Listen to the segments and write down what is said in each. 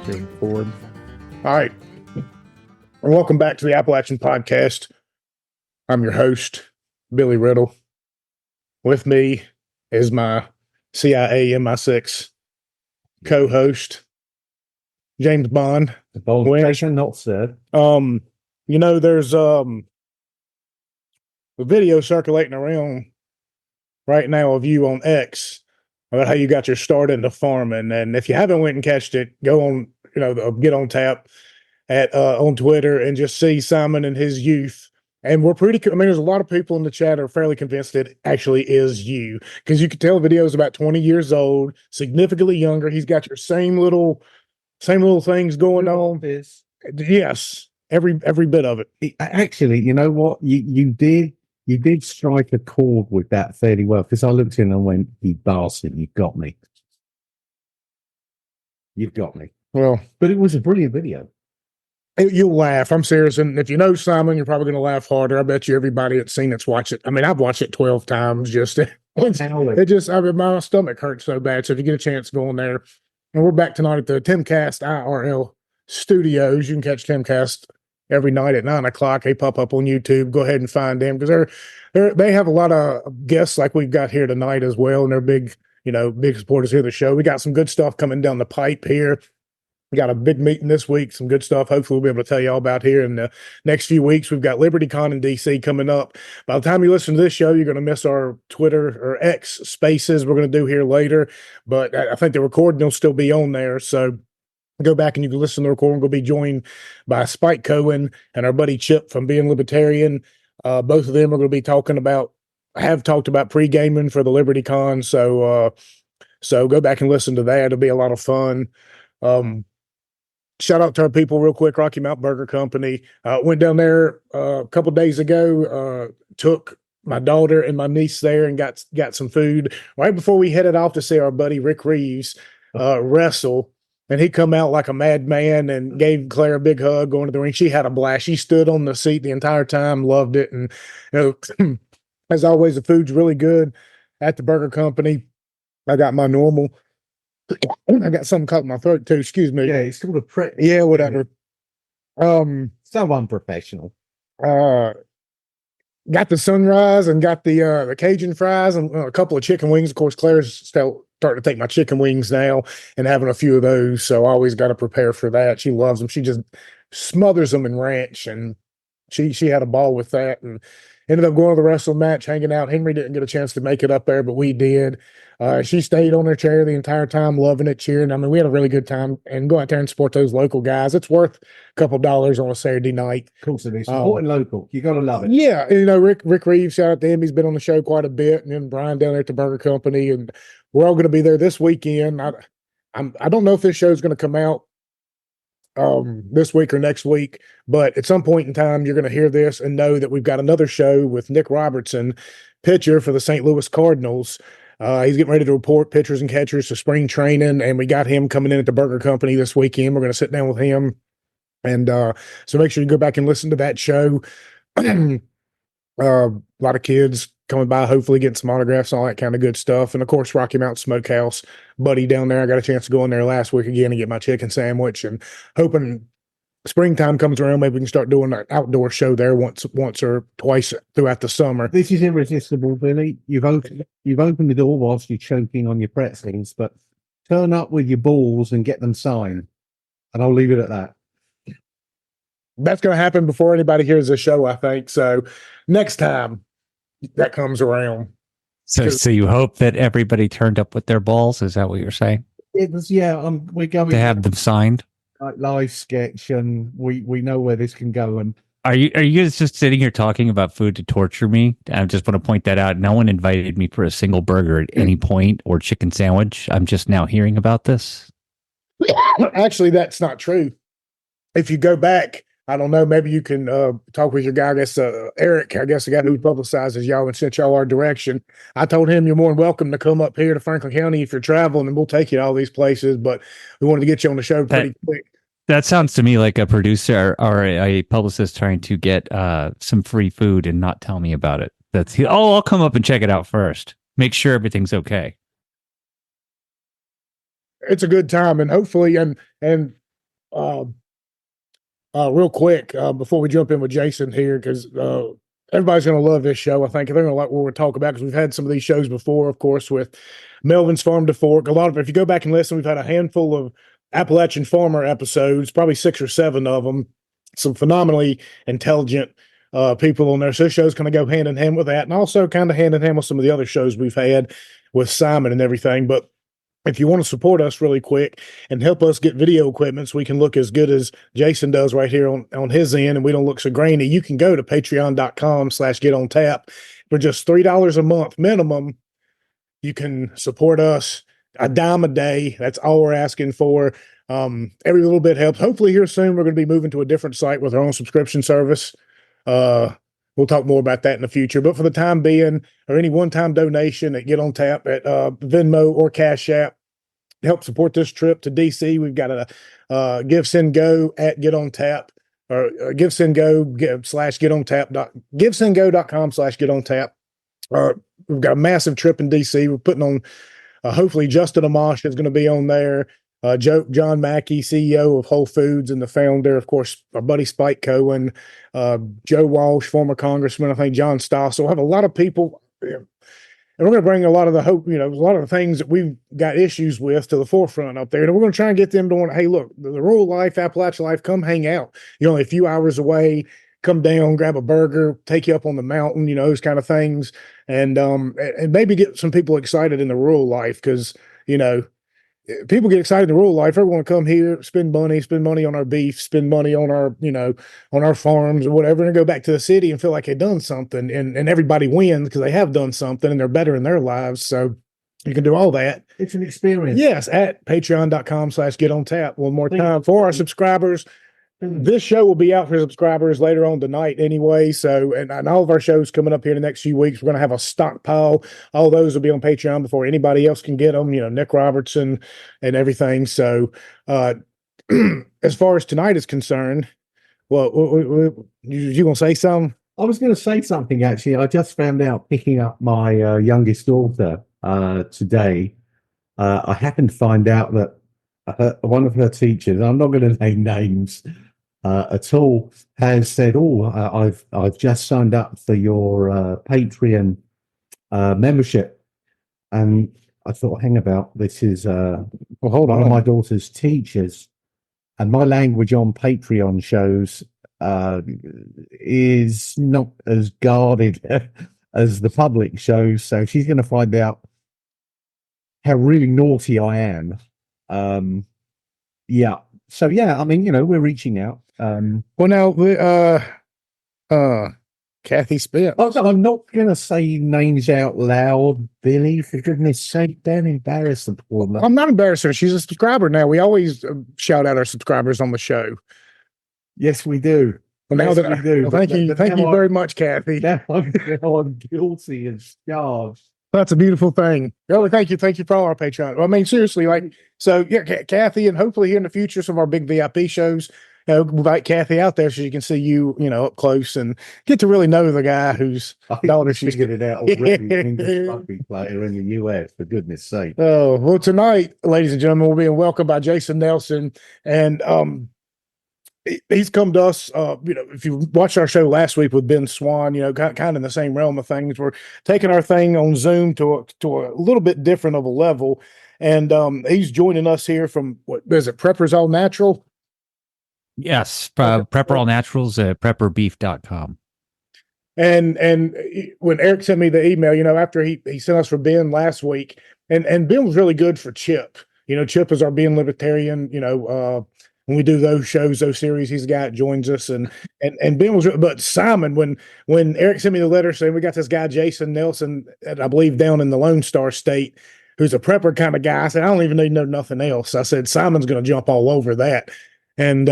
Moving forward. All right. And welcome back to the Appalachian Podcast. I'm your host, Billy Riddle. With me is my CIA MI6 co-host, James Bond. The bold pressure not said. There's a video circulating around right now of you on X about how you got your start into farming. And if you haven't went and catched it, go on, get on tap at on Twitter and just see Simon and his youth. And we're there's a lot of people in the chat are fairly convinced it actually is you, because you can tell the video is about 20 years old, significantly younger. He's got your same little things going on. Yes, every bit of it. Actually, you know what? You did strike a chord with that fairly well, because I looked in and went, "You bastard, you've got me. You've got me." Well, but it was a brilliant video. You'll laugh. I'm serious. And if you know Simon, you're probably going to laugh harder. I bet you everybody that's seen it's watched it. I mean, I've watched it 12 times. My stomach hurts so bad. So if you get a chance, go on there. And we're back tonight at the Timcast IRL studios. You can catch Timcast every night at 9:00. They pop up on YouTube. Go ahead and find them, because they have a lot of guests like we've got here tonight as well. And they're big supporters here of the show. We got some good stuff coming down the pipe here. We got a big meeting this week, some good stuff. Hopefully we'll be able to tell you all about here in the next few weeks. We've got LibertyCon in DC coming up. By the time you listen to this show, you're going to miss our Twitter or X spaces we're going to do here later. But I think the recording will still be on there. So go back and you can listen to the recording. We'll be joined by Spike Cohen and our buddy Chip from Being Libertarian. Both of them are going to be have talked about pre-gaming for the LibertyCon. So go back and listen to that. It'll be a lot of fun. Shout out to our people real quick, Rocky Mountain Burger Company. Went down there a couple days ago, took my daughter and my niece there and got some food right before we headed off to see our buddy Rick Reeves wrestle. And he come out like a madman and gave Claire a big hug going to the ring. She had a blast. She stood on the seat the entire time, loved it. And as always, the food's really good at the Burger Company. I got my normal. I got something caught in my throat too. Excuse me. Yeah, it's called a prick. Yeah, whatever. So unprofessional. Got the sunrise and got the Cajun fries and a couple of chicken wings. Of course, Claire's starting to take my chicken wings now and having a few of those. So I always got to prepare for that. She loves them. She just smothers them in ranch, and she had a ball with that and ended up going to the wrestling match, hanging out. Henry didn't get a chance to make it up there, but we did. She stayed on her chair the entire time, loving it, cheering. I mean, we had a really good time, and go out there and support those local guys. It's worth a couple $2 on a Saturday night. Of course it is. Supporting local. You got to love it. Yeah. Rick Reeves, shout out to him. He's been on the show quite a bit. And then Brian down there at the Burger Company. And we're all going to be there this weekend. I don't know if this show is going to come out this week or next week, but at some point in time, you're going to hear this and know that we've got another show with Nick Robertson, pitcher for the St. Louis Cardinals. He's getting ready to report pitchers and catchers to spring training, and we got him coming in at the Burger Company this weekend. We're going to sit down with him, and so make sure you go back and listen to that show. A lot of kids coming by, hopefully getting some autographs, all that kind of good stuff. And of course, Rocky Mountain Smokehouse, buddy down there. I got a chance to go in there last week again and get my chicken sandwich, and hoping springtime comes around, maybe we can start doing an outdoor show there once or twice throughout the summer. This is irresistible, Billy. You've opened the door whilst you're choking on your pretzels, but turn up with your balls and get them signed, and I'll leave it at that. That's going to happen before anybody hears the show, I think. So next time that comes around. So you hope that everybody turned up with their balls? Is that what you're saying? It was, yeah. We're going to have them signed. Live sketch, and we know where this can go. And are you guys just sitting here talking about food to torture me? I just want to point that out. No one invited me for a single burger at any point or chicken sandwich. I'm just now hearing about this. Actually, that's not true. If you go back, I don't know, maybe you can talk with your guy, I guess, Eric, I guess the guy who publicizes y'all and sent y'all our direction. I told him you're more than welcome to come up here to Franklin County if you're traveling, and we'll take you to all these places, but we wanted to get you on the show pretty quick. That sounds to me like a producer or a publicist trying to get some free food and not tell me about it. I'll come up and check it out first. Make sure everything's okay. It's a good time, and hopefully, and real quick, before we jump in with Jason here, because everybody's going to love this show. I think they're going to like what we're talking about, because we've had some of these shows before, of course, with Melvin's Farm to Fork. A lot of, if you go back and listen, we've had a handful of Appalachian Farmer episodes, probably 6 or 7 of them. Some phenomenally intelligent people on there. So this show's going to go hand in hand with that, and also kind of hand in hand with some of the other shows we've had with Simon and everything. But if you want to support us really quick and help us get video equipment so we can look as good as Jason does right here on his end, and we don't look so grainy, you can go to patreon.com/getontap. For just $3 a month minimum, you can support us a dime a day. That's all we're asking for. Every little bit helps. Hopefully here soon, we're going to be moving to a different site with our own subscription service. We'll talk more about that in the future, but for the time being, or any one-time donation at Get on Tap at Venmo or Cash App, help support this trip to DC. We've got a Give Send Go at Get on Tap, or Give Send Go slash Get on Tap givesendgo.com/Get on Tap. We've got a massive trip in DC. We're putting on hopefully Justin Amash is going to be on there. John Mackey, CEO of Whole Foods and the founder, of course, our buddy Spike Cohen, Joe Walsh, former congressman, I think John Stoss. So we'll have a lot of people, and we're going to bring a lot of the hope, a lot of the things that we've got issues with to the forefront up there. And we're going to try and get them to, hey, look, the rural life, Appalachian life, come hang out. You're only a few hours away. Come down, grab a burger, take you up on the mountain, those kind of things. And maybe get some people excited in the rural life, because, people get excited in rural life. Everyone come here, spend money on our beef, spend money on our, on our farms or whatever, and go back to the city and feel like they've done something, and everybody wins because they have done something and they're better in their lives. So you can do all that. It's an experience. Yes, at patreon.com/getontap. One more time for our subscribers. This show will be out for subscribers later on tonight anyway. So, and all of our shows coming up here in the next few weeks, we're going to have a stockpile. All those will be on Patreon before anybody else can get them, Nick Robertson and everything. So, as far as tonight is concerned, well, you going to say something? I was going to say something, actually. I just found out, picking up my youngest daughter today, I happened to find out that one of her teachers, I'm not going to name names at all, has said, I've just signed up for your Patreon membership. And I thought, hang about, this is hold one on. of my daughter's teachers, and my language on Patreon shows is not as guarded as the public shows. So she's going to find out how really naughty I am. Yeah. So yeah, I mean, we're reaching out. Well, now, Kathy Spence. Oh, I'm not going to say names out loud, Billy. For goodness sake, don't embarrass the poor man. I'm not embarrassed her. She's a subscriber now. We always shout out our subscribers on the show. Yes, we do. Well, now Yes, that we do. well, thank you very much, Kathy. Now I'm guilty as charged. That's a beautiful thing. Really, thank you for all our Patreon. I mean, seriously, so yeah, Kathy, and hopefully here in the future, some of our big VIP shows, invite Kathy out there so she can see you, up close and get to really know the guy whose daughter she's figured it out already. English rugby player in the US, for goodness sake. Oh, well, tonight, ladies and gentlemen, we're being welcomed by Jason Nelson, and he's come to us, if you watched our show last week with Ben Swan, kind of in the same realm of things. We're taking our thing on Zoom to a little bit different of a level. And he's joining us here from, what is it, Prepper's All Natural? Yes, Prepper All Naturals at prepperbeef.com. And when Eric sent me the email, after he sent us for Ben last week, and Ben was really good for Chip. Chip is our being libertarian, when we do those shows, those series, he's the guy that joins us, and Ben was, but Simon, when Eric sent me the letter saying we got this guy Jason Nelson, I believe down in the Lone Star State, who's a prepper kind of guy, I said I don't even need to know nothing else. I said Simon's going to jump all over that, and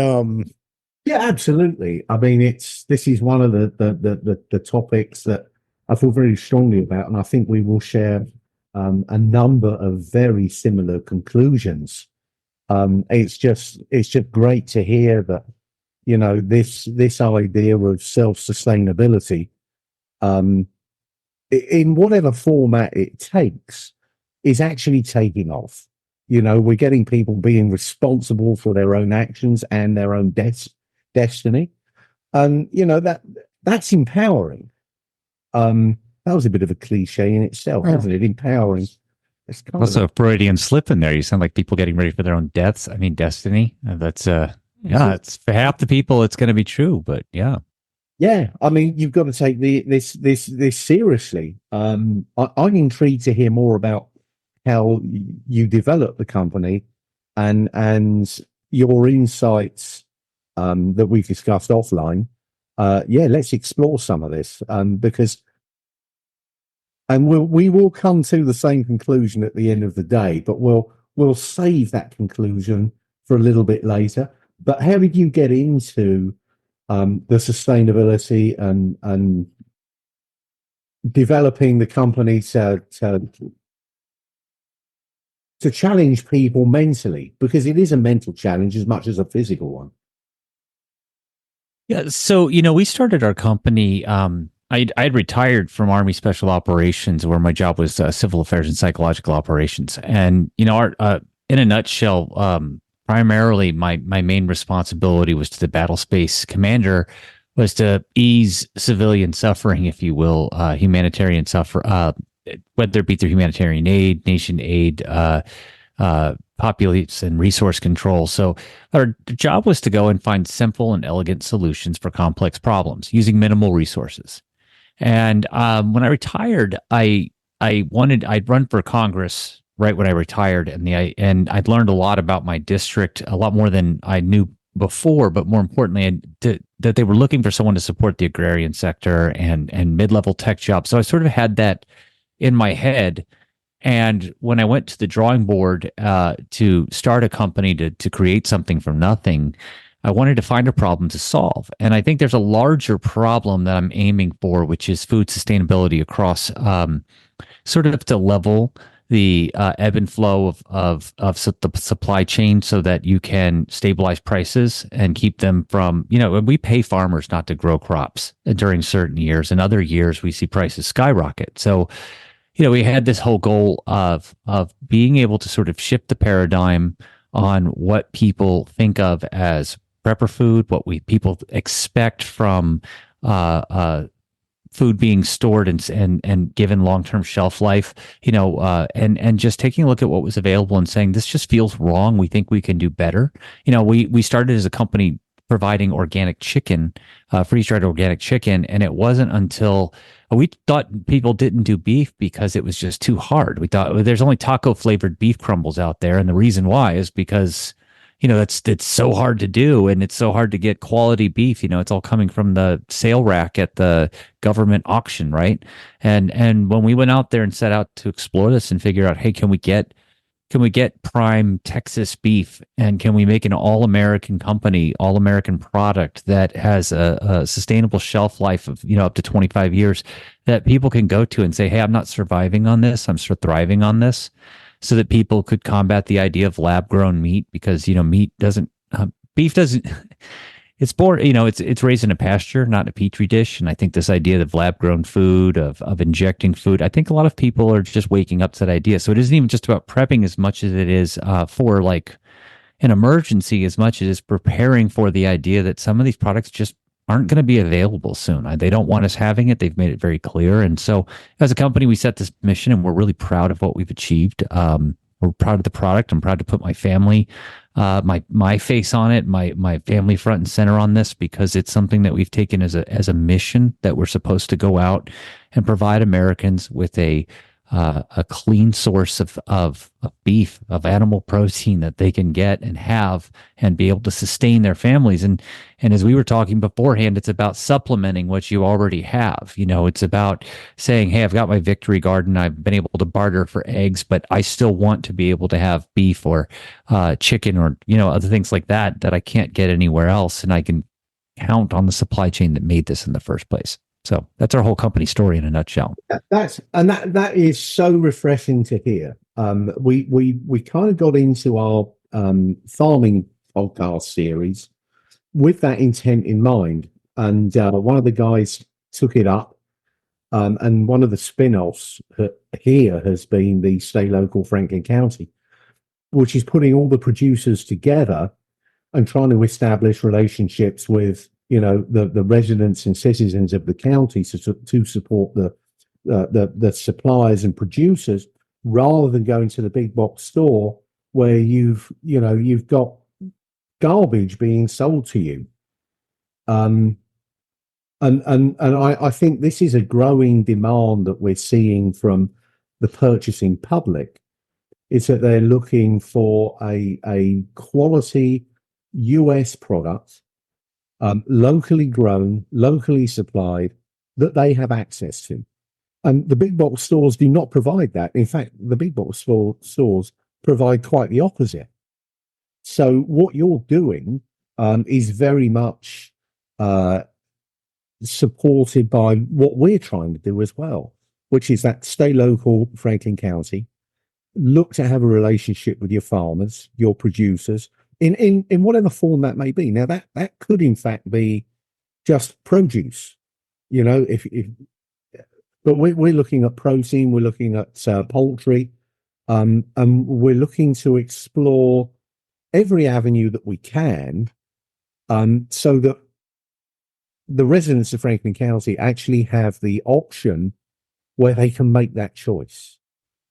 yeah, absolutely. I mean, this is one of the topics that I feel very strongly about, and I think we will share a number of very similar conclusions. It's just great to hear that, this idea of self-sustainability, in whatever format it takes, is actually taking off. You know, we're getting people being responsible for their own actions and their own destiny. And, you know, that's empowering. That was a bit of a cliche in itself, Yeah. wasn't it? Empowering. It's kind Also, of a Freudian slip in there. You sound like people getting ready for their own deaths. I mean, destiny. That's yeah. It's for half the people. It's going to be true, but yeah. yeah. I mean, you've got to take this seriously. I'm intrigued to hear more about how you develop the company and your insights that we've discussed offline. Yeah, let's explore some of this because. And we will come to the same conclusion at the end of the day, but we'll save that conclusion for a little bit later. But how did you get into the sustainability and developing the company to challenge people mentally? Because it is a mental challenge as much as a physical one. Yeah. So, we started our company. I'd retired from Army Special Operations, where my job was civil affairs and psychological operations. And, in a nutshell, primarily my main responsibility was to the battle space commander was to ease civilian suffering, if you will, humanitarian suffer, whether it be through humanitarian aid, nation aid, populace and resource control. So our job was to go and find simple and elegant solutions for complex problems using minimal resources. And when I retired, I'd run for Congress right when I retired, and I'd learned a lot about my district, a lot more than I knew before. But more importantly, that they were looking for someone to support the agrarian sector and mid-level tech jobs. So I sort of had that in my head. And when I went to the drawing board to start a company to create something from nothing, I wanted to find a problem to solve. And I think there's a larger problem that I'm aiming for, which is food sustainability across sort of to level the ebb and flow of the supply chain so that you can stabilize prices and keep them from, we pay farmers not to grow crops during certain years, and other years we see prices skyrocket. So, we had this whole goal of being able to sort of shift the paradigm on what people think of as prepper food, what people expect from food being stored and given long-term shelf life, and just taking a look at what was available and saying, this just feels wrong. We think we can do better. We started as a company providing organic chicken, freeze-dried organic chicken. And it wasn't until we thought people didn't do beef because it was just too hard. We thought, well, there's only taco flavored beef crumbles out there. And the reason why is because it's so hard to do, and it's so hard to get quality beef. It's all coming from the sale rack at the government auction, right? And when we went out there and set out to explore this and figure out, hey, can we get prime Texas beef, and can we make an all-American company, all-American product that has a sustainable shelf life of up to 25 years that people can go to and say, hey, I'm not surviving on this, I'm sort of thriving on this. So that people could combat the idea of lab-grown meat, because beef doesn't. It's born, it's raised in a pasture, not in a petri dish. And I think this idea of lab-grown food, of injecting food, I think a lot of people are just waking up to that idea. So it isn't even just about prepping as much as it is for like an emergency, as much as it's preparing for the idea that some of these products just aren't going to be available soon. They don't want us having it. They've made it very clear. And so as a company, we set this mission, and we're really proud of what we've achieved. We're proud of the product. I'm proud to put my family, my face on it, my family front and center on this, because it's something that we've taken as a mission that we're supposed to go out and provide Americans with a clean source of beef, of animal protein that they can get and have and be able to sustain their families. And as we were talking beforehand, it's about supplementing what you already have. It's about saying, hey, I've got my victory garden. I've been able to barter for eggs, but I still want to be able to have beef or chicken or, other things like that I can't get anywhere else. And I can count on the supply chain that made this in the first place. So that's our whole company story in a nutshell. That is so refreshing to hear. We kind of got into our farming podcast series with that intent in mind, and one of the guys took it up, and one of the spin-offs here has been the Stay Local Franklin County. which is putting all the producers together and trying to establish relationships with, the residents and citizens of the county to support the suppliers and producers, rather than going to the big box store where you've got garbage being sold to you. And I think this is a growing demand that we're seeing from the purchasing public, is that they're looking for a quality US product, locally grown, locally supplied, that they have access to. And the big box stores do not provide that. In fact, the big box stores provide quite the opposite. So what you're doing is very much supported by what we're trying to do as well, which is that stay local, Franklin County, look to have a relationship with your farmers, your producers, in whatever form that may be. Now that could in fact be just produce, but we're looking at protein, we're looking at poultry, and we're looking to explore every avenue that we can, so that the residents of Franklin County actually have the option where they can make that choice.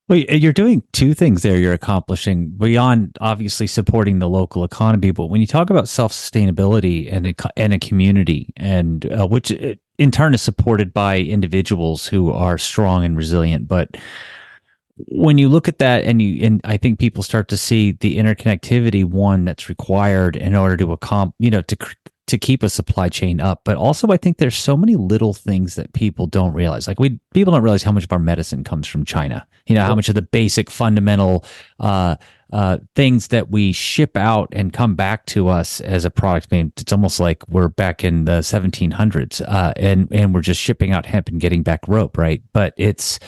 Well, you're doing two things there. You're accomplishing beyond obviously supporting the local economy, but when you talk about self-sustainability and a community, and which in turn is supported by individuals who are strong and resilient, but when you look at that, and I think people start to see the interconnectivity, one that's required in order to keep a supply chain up. But also, I think there's so many little things that people don't realize. Like people don't realize how much of our medicine comes from China. How much of the basic fundamental things that we ship out and come back to us as a product. I mean, it's almost like we're back in the 1700s, and we're just shipping out hemp and getting back rope, right? But it's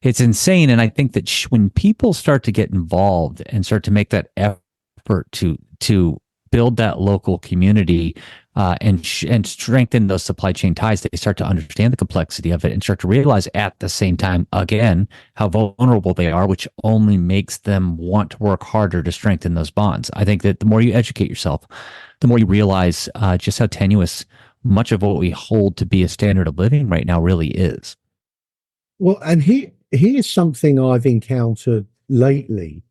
insane. And I think that when people start to get involved and start to make that effort to build that local community and strengthen those supply chain ties, they start to understand the complexity of it and start to realize at the same time, again, how vulnerable they are, which only makes them want to work harder to strengthen those bonds. I think that the more you educate yourself, the more you realize just how tenuous much of what we hold to be a standard of living right now really is. Well, and here's something I've encountered lately,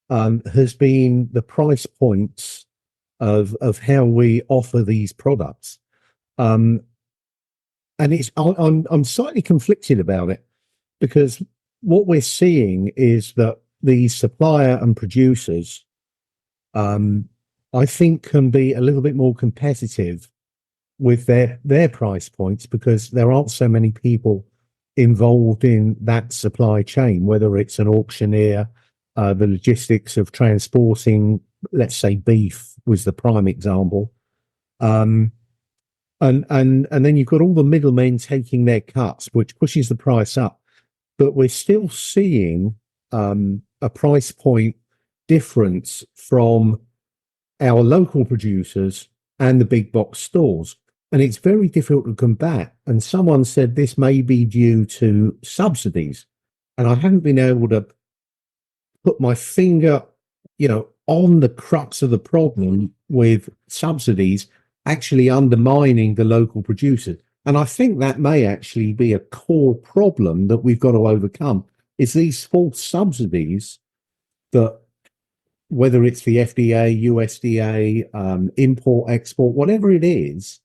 has been the price points of how we offer these products, and I'm slightly conflicted about it, because what we're seeing is that the supplier and producers, I think, can be a little bit more competitive with their price points, because there aren't so many people involved in that supply chain, whether it's an auctioneer, the logistics of transporting, let's say beef was the prime example. And then you've got all the middlemen taking their cuts, which pushes the price up. But we're still seeing a price point difference from our local producers and the big box stores. And it's very difficult to combat. And someone said this may be due to subsidies. And I haven't been able to put my finger, on the crux of the problem with subsidies actually undermining the local producers. And I think that may actually be a core problem that we've got to overcome, is these false subsidies that, whether it's the FDA, USDA, import, export, whatever it is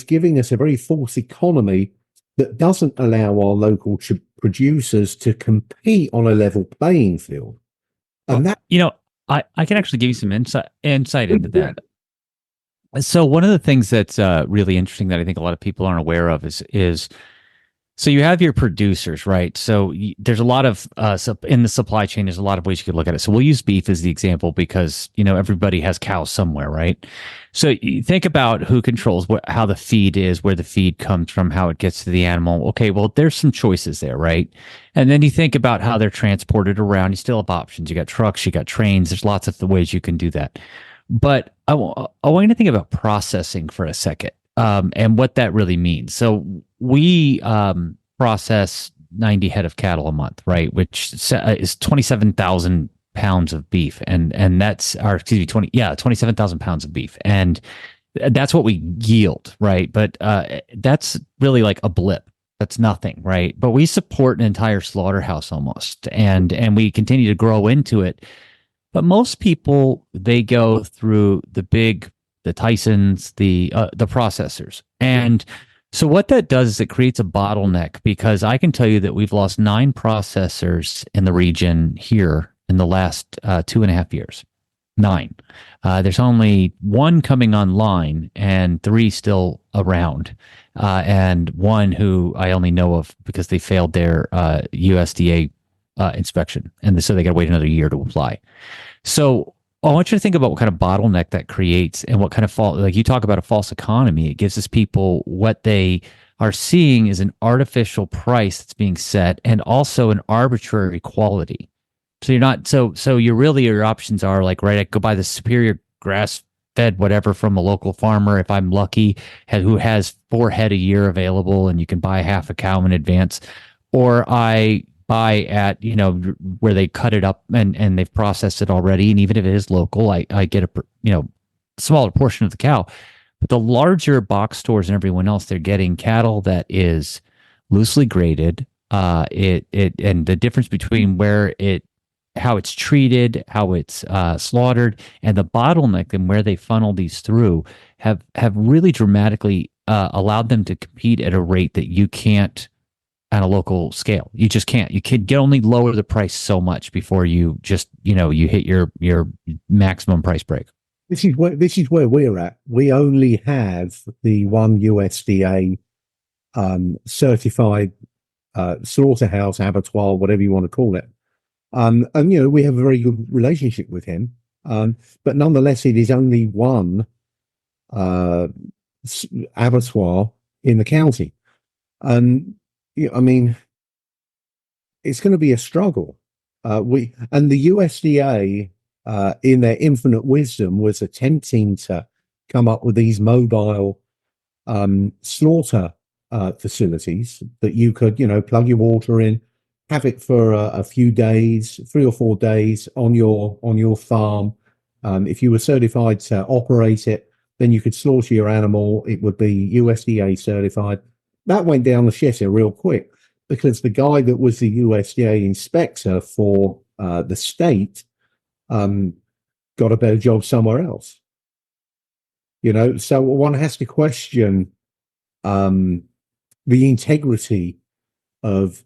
giving us a very false economy that doesn't allow our local producers to compete on a level playing field. And that, I can actually give you some insight into that. So one of the things that's really interesting that I think a lot of people aren't aware of is so you have your producers, right? So there's a lot of in the supply chain, there's a lot of ways you could look at it. So we'll use beef as the example because, everybody has cows somewhere, right? So you think about who controls how the feed is, where the feed comes from, how it gets to the animal. Okay, well, there's some choices there, right? And then you think about how they're transported around. You still have options. You got trucks, you got trains. There's lots of the ways you can do that. But I want you to think about processing for a second, and what that really means. So we process 90 head of cattle a month, right? Which is 27,000 pounds of beef, and that's our, excuse me, 27,000 pounds of beef, and that's what we yield, right? But that's really like a blip. That's nothing, right? But we support an entire slaughterhouse almost, and we continue to grow into it. But most people, they go through the Tysons, the processors, and so what that does is it creates a bottleneck, because I can tell you that we've lost 9 processors in the region here in the last 2.5 years. 9. There's only 1 coming online and 3 still around, and 1 who I only know of because they failed their USDA inspection, and so they got to wait another year to apply. So I want you to think about what kind of bottleneck that creates, and what kind of like you talk about a false economy. It gives us people, what they are seeing is an artificial price that's being set, and also an arbitrary quality. So you're not, so you're really, your options are like, right, I go buy the superior grass fed whatever from a local farmer, if I'm lucky, who has 4 head a year available, and you can buy half a cow in advance, or I buy at, where they cut it up and they've processed it already. And even if it is local, I get a, smaller portion of the cow. But the larger box stores and everyone else, they're getting cattle that is loosely graded. And the difference between how it's treated, how it's slaughtered, and the bottleneck and where they funnel these through have really dramatically allowed them to compete at a rate that you can't on a local scale. You just can't. You can only lower the price so much before you just, you hit your maximum price break. This is where we're at. We only have the one USDA certified slaughterhouse, abattoir, whatever you want to call it. And we have a very good relationship with him. But nonetheless, it is only one abattoir in the county. And I mean, it's going to be a struggle. The USDA, in their infinite wisdom, was attempting to come up with these mobile slaughter facilities that you could, plug your water in, have it for a few days, 3 or 4 days on your farm. If you were certified to operate it, then you could slaughter your animal. It would be USDA certified. That went down the shitter real quick, because the guy that was the USDA inspector for the state got a better job somewhere else. So one has to question the integrity of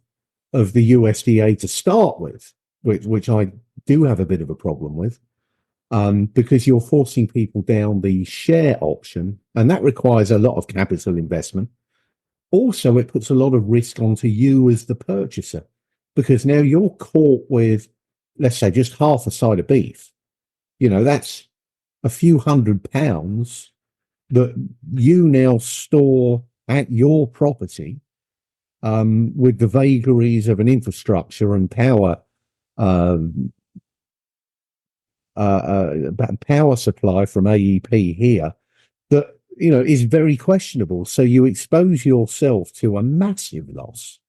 the USDA to start with, which I do have a bit of a problem with, because you're forcing people down the share option, and that requires a lot of capital investment. Also, it puts a lot of risk onto you as the purchaser, because now you're caught with, let's say, just half a side of beef. That's a few £100 that you now store at your property, with the vagaries of an infrastructure and power supply from AEP here that is very questionable. So you expose yourself to a massive loss,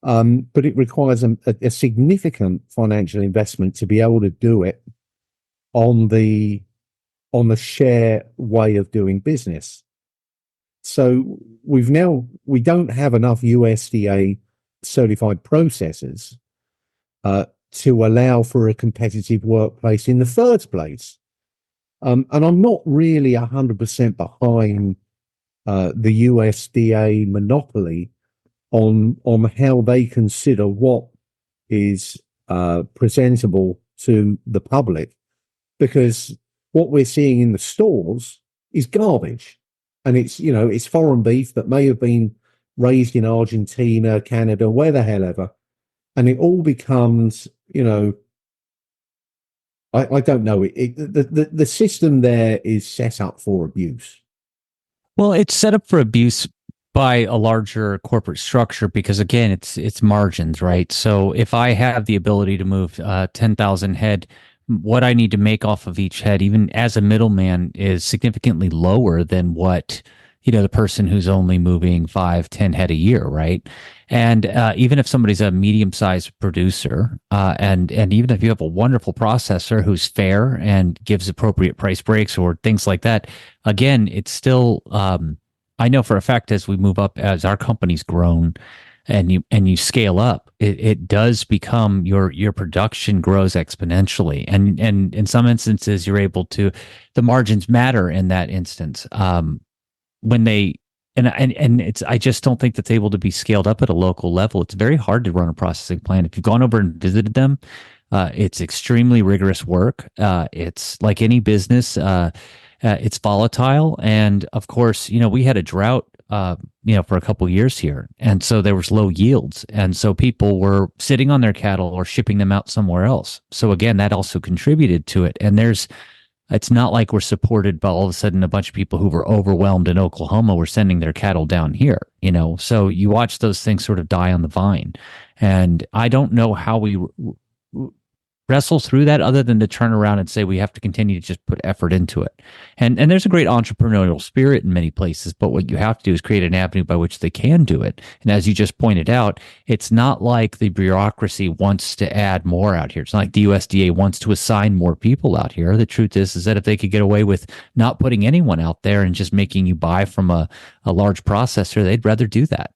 but it requires a significant financial investment to be able to do it on the share way of doing business. So we don't have enough USDA certified processors to allow for a competitive workplace in the first place. And I'm not really 100% behind the USDA monopoly on how they consider what is presentable to the public, because what we're seeing in the stores is garbage. And it's foreign beef that may have been raised in Argentina, Canada, where the hell ever. And it all becomes, I don't know. The system there is set up for abuse. Well, it's set up for abuse by a larger corporate structure, because again, it's margins, right? So if I have the ability to move 10,000 head, what I need to make off of each head, even as a middleman, is significantly lower than what the person who's only moving 5, 10 head a year, right? And even if somebody's a medium-sized producer, and even if you have a wonderful processor who's fair and gives appropriate price breaks or things like that, again, it's still. I know for a fact as we move up, as our company's grown, and you scale up, it does become your production grows exponentially, and in some instances you're able to, the margins matter in that instance. When they and it's, I just don't think that's able to be scaled up at a local level. It's very hard to run a processing plant. If you've gone over and visited them, it's extremely rigorous work. It's like any business. It's volatile, and of course, we had a drought, for a couple of years here, and so there was low yields, and so people were sitting on their cattle or shipping them out somewhere else. So again, that also contributed to it. And it's not like we're supported by all of a sudden a bunch of people who were overwhelmed in Oklahoma were sending their cattle down here. So you watch those things sort of die on the vine, and I don't know how we wrestle through that other than to turn around and say we have to continue to just put effort into it. And there's a great entrepreneurial spirit in many places, but what you have to do is create an avenue by which they can do it. And as you just pointed out, it's not like the bureaucracy wants to add more out here. It's not like the USDA wants to assign more people out here. The truth is that if they could get away with not putting anyone out there and just making you buy from a large processor, they'd rather do that.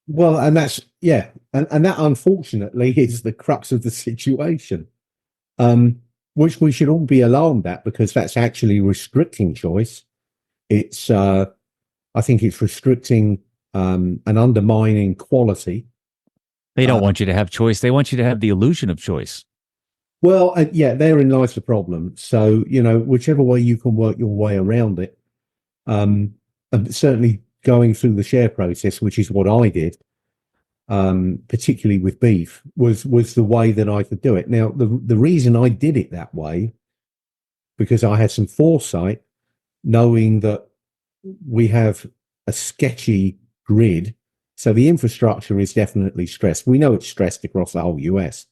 Well, and that's, yeah. And that unfortunately is the crux of the situation, which we should all be alarmed at, because that's actually restricting choice. It's, I think it's restricting and undermining quality. They don't want you to have choice. They want you to have the illusion of choice. Well, yeah, therein lies the problem. So, whichever way you can work your way around it, and certainly going through the share process, which is what I did, particularly with beef, was the way that I could do it. Now, the reason I did it that way, because I had some foresight, knowing that we have a sketchy grid. So the infrastructure is definitely stressed. We know it's stressed across the whole US.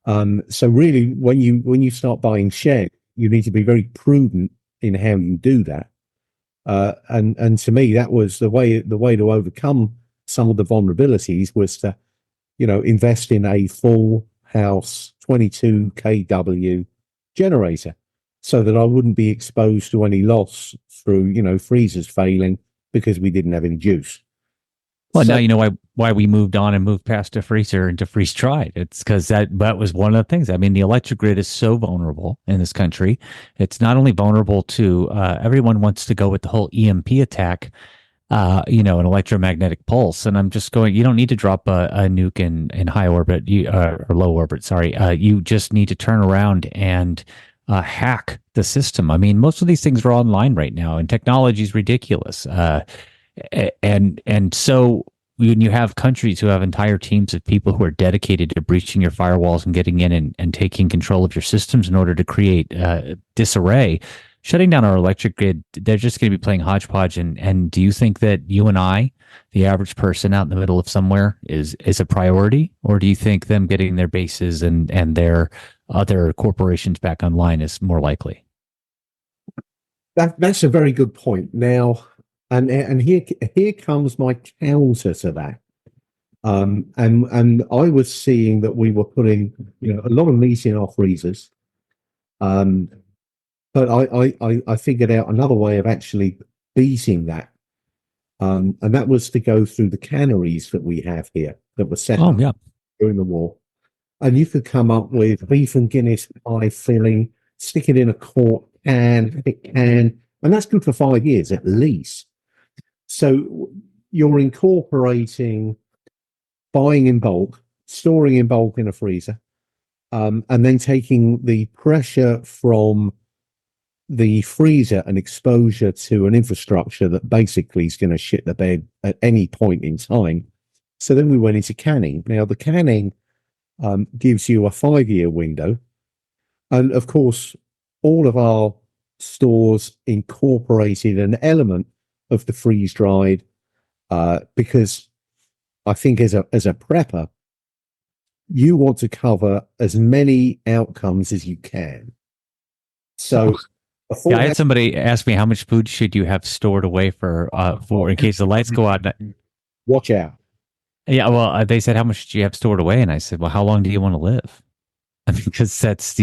So really, when you start buying shares, you need to be very prudent in how you do that. And to me, that was the way to overcome some of the vulnerabilities, was to, invest in a full house 22 kW generator, so that I wouldn't be exposed to any loss through, freezers failing because we didn't have any juice. Well, now you know why we moved on and moved past a freezer into freeze dried. It's because that was one of the things. I mean, the electric grid is so vulnerable in this country. It's not only vulnerable to everyone wants to go with the whole EMP attack, an electromagnetic pulse. And I'm just going, you don't need to drop a nuke in high orbit, or low orbit. Sorry, you just need to turn around and hack the system. I mean, most of these things are online right now, and technology is ridiculous. And so when you have countries who have entire teams of people who are dedicated to breaching your firewalls and getting in and taking control of your systems in order to create disarray, shutting down our electric grid, they're just going to be playing hodgepodge. And do you think that you and I, the average person out in the middle of somewhere, is a priority? Or do you think them getting their bases and their other corporations back online is more likely? That's a very good point. Now, and here comes my counter to that. And I was seeing that we were putting, a lot of meat in our freezers. But I figured out another way of actually beating that. And that was to go through the canneries that we have here that were set up during the war. And you could come up with beef and Guinness pie filling, stick it in a quart can, and that's good for 5 years at least. So you're incorporating buying in bulk, storing in bulk in a freezer, and then taking the pressure from the freezer and exposure to an infrastructure that basically is going to shit the bed at any point in time. So then we went into canning. Now, the canning gives you a 5-year window. And of course, all of our stores incorporated an element of the freeze dried, because I think as a prepper, you want to cover as many outcomes as you can. So Yeah, I had somebody ask me how much food should you have stored away for in case the lights go out. Watch out. Yeah, well, they said how much do you have stored away, and I said, well, how long do you want to live? I mean, because that's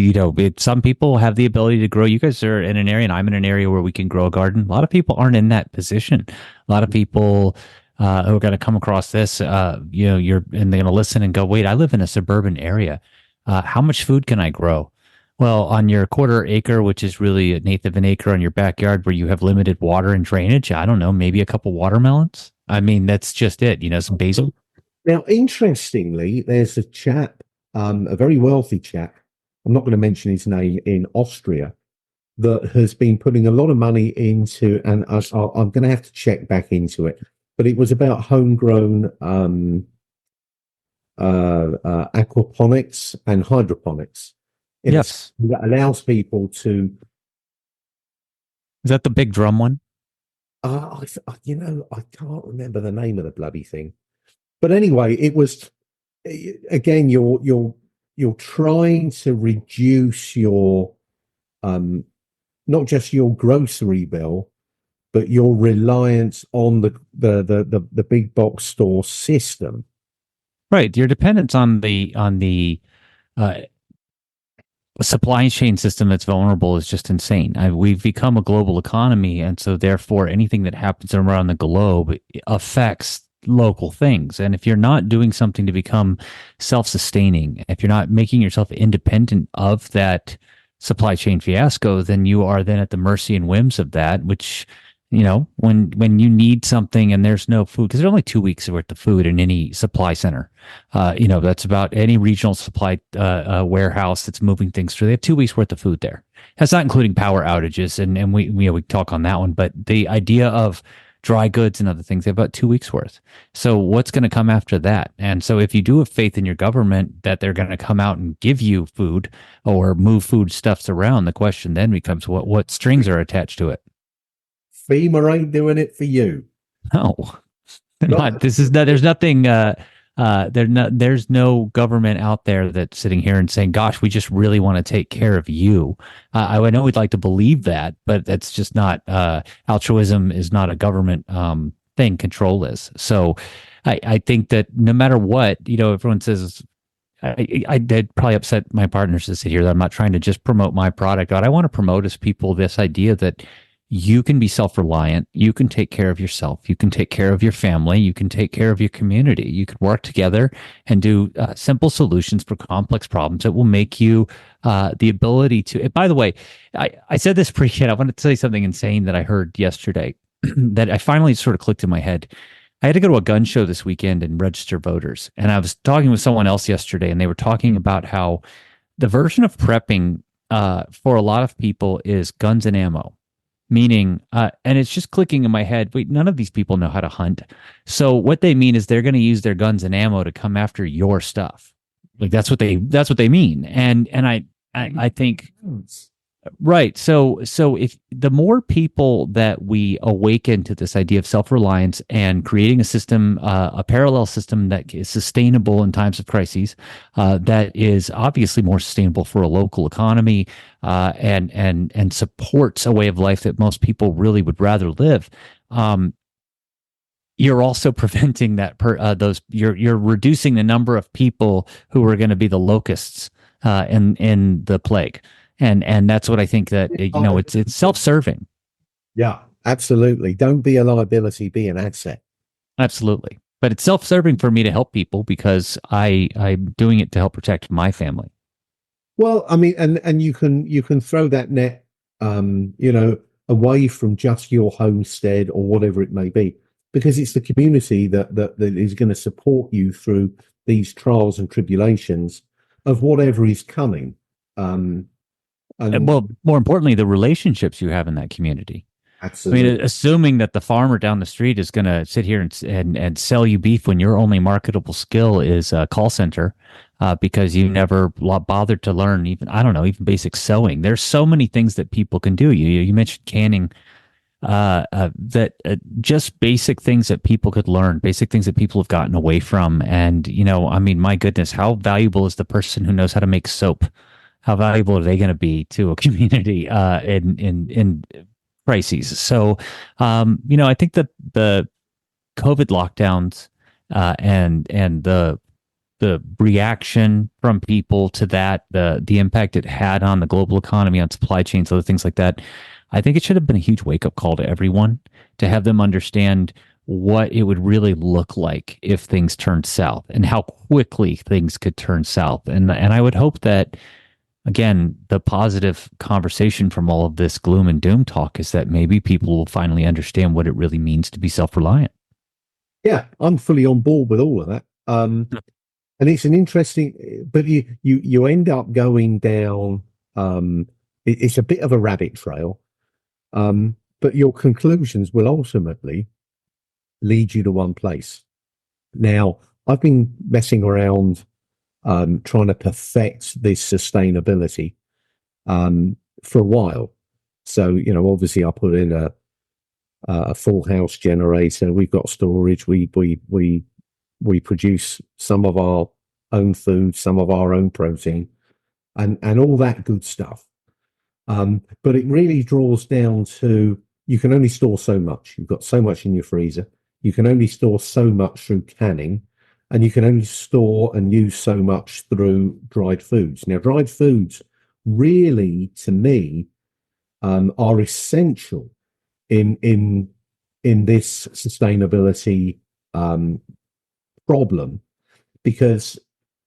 some people have the ability to grow. You guys are in an area, and I'm in an area where we can grow a garden. A lot of people aren't in that position. A lot of people who are going to come across this, and they're going to listen and go, wait, I live in a suburban area. How much food can I grow? Well, on your quarter acre, which is really an eighth of an acre on your backyard where you have limited water and drainage, I don't know, maybe a couple watermelons. I mean, that's just it. Some basil. Now, interestingly, there's a chap, a very wealthy chap, I'm not going to mention his name, in Austria, that has been putting a lot of money into, and I'm going to have to check back into it, but it was about homegrown aquaponics and hydroponics. Yes. That allows people to. Is that the big drum one? I can't remember the name of the bloody thing. But anyway, it was, again, you're trying to reduce your not just your grocery bill, but your reliance on the big box store system. Right, your dependence on the supply chain system that's vulnerable is just insane. We've become a global economy, and so therefore anything that happens around the globe affects local things. And if you're not doing something to become self-sustaining, if you're not making yourself independent of that supply chain fiasco, then you are then at the mercy and whims of that, which, when you need something and there's no food, because there's only 2 weeks worth of food in any supply center. That's about any regional supply warehouse that's moving things through. They have 2 weeks worth of food there. That's not including power outages, and we talk on that one. But the idea of dry goods and other things, they have about 2 weeks worth. So what's going to come after that? And so if you do have faith in your government that they're going to come out and give you food or move foodstuffs around, the question then becomes what strings are attached to it? FEMA ain't doing it for you. No, not. There's nothing. There's no government out there that's sitting here and saying, "Gosh, we just really want to take care of you." I know we'd like to believe that, but that's just not. Altruism is not a government thing. Control is. So, I think that no matter what, everyone says. I did probably upset my partners to sit here that I'm not trying to just promote my product. What I want to promote is people this idea that you can be self-reliant. You can take care of yourself. You can take care of your family. You can take care of your community. You can work together and do simple solutions for complex problems that will make you the ability to. And by the way, I said this pre-kid. I wanted to say something insane that I heard yesterday that I finally sort of clicked in my head. I had to go to a gun show this weekend and register voters. And I was talking with someone else yesterday, and they were talking about how the version of prepping for a lot of people is guns and ammo. Meaning, and it's just clicking in my head, wait, none of these people know how to hunt. So what they mean is they're going to use their guns and ammo to come after your stuff. Like that's what they mean. And I think, right. So if the more people that we awaken to this idea of self-reliance and creating a system, a parallel system that is sustainable in times of crises, that is obviously more sustainable for a local economy, and supports a way of life that most people really would rather live. You're also preventing that you're reducing the number of people who are going to be the locusts in the plague. And that's what I think that, it's self-serving. Yeah, absolutely. Don't be a liability, be an asset. Absolutely. But it's self-serving for me to help people because I'm doing it to help protect my family. Well, I mean, and you can throw that net, away from just your homestead or whatever it may be, because it's the community that is going to support you through these trials and tribulations of whatever is coming. And well, more importantly, the relationships you have in that community. Absolutely. I mean, assuming that the farmer down the street is going to sit here and sell you beef when your only marketable skill is a call center, because you never bothered to learn even basic sewing. There's so many things that people can do. You mentioned canning, just basic things that people could learn, basic things that people have gotten away from. And, my goodness, how valuable is the person who knows how to make soap? how valuable are they going to be to a community in crises? So, I think that the COVID lockdowns and the reaction from people to that, the impact it had on the global economy, on supply chains, other things like that, I think it should have been a huge wake up call to everyone to have them understand what it would really look like if things turned south and how quickly things could turn south. And I would hope that, again, the positive conversation from all of this gloom and doom talk is that maybe people will finally understand what it really means to be self-reliant. Yeah, I'm fully on board with all of that. And it's an interesting, but you end up going down. It's a bit of a rabbit trail, but your conclusions will ultimately lead you to one place. Now, I've been messing around, trying to perfect this sustainability, for a while. So, obviously, I put in a full house generator. We've got storage. We produce some of our own food, some of our own protein, and all that good stuff. But it really draws down to, you can only store so much. You've got so much in your freezer. You can only store so much through canning, and you can only store and use so much through dried foods. Now, dried foods really, to me, are essential in this sustainability problem, because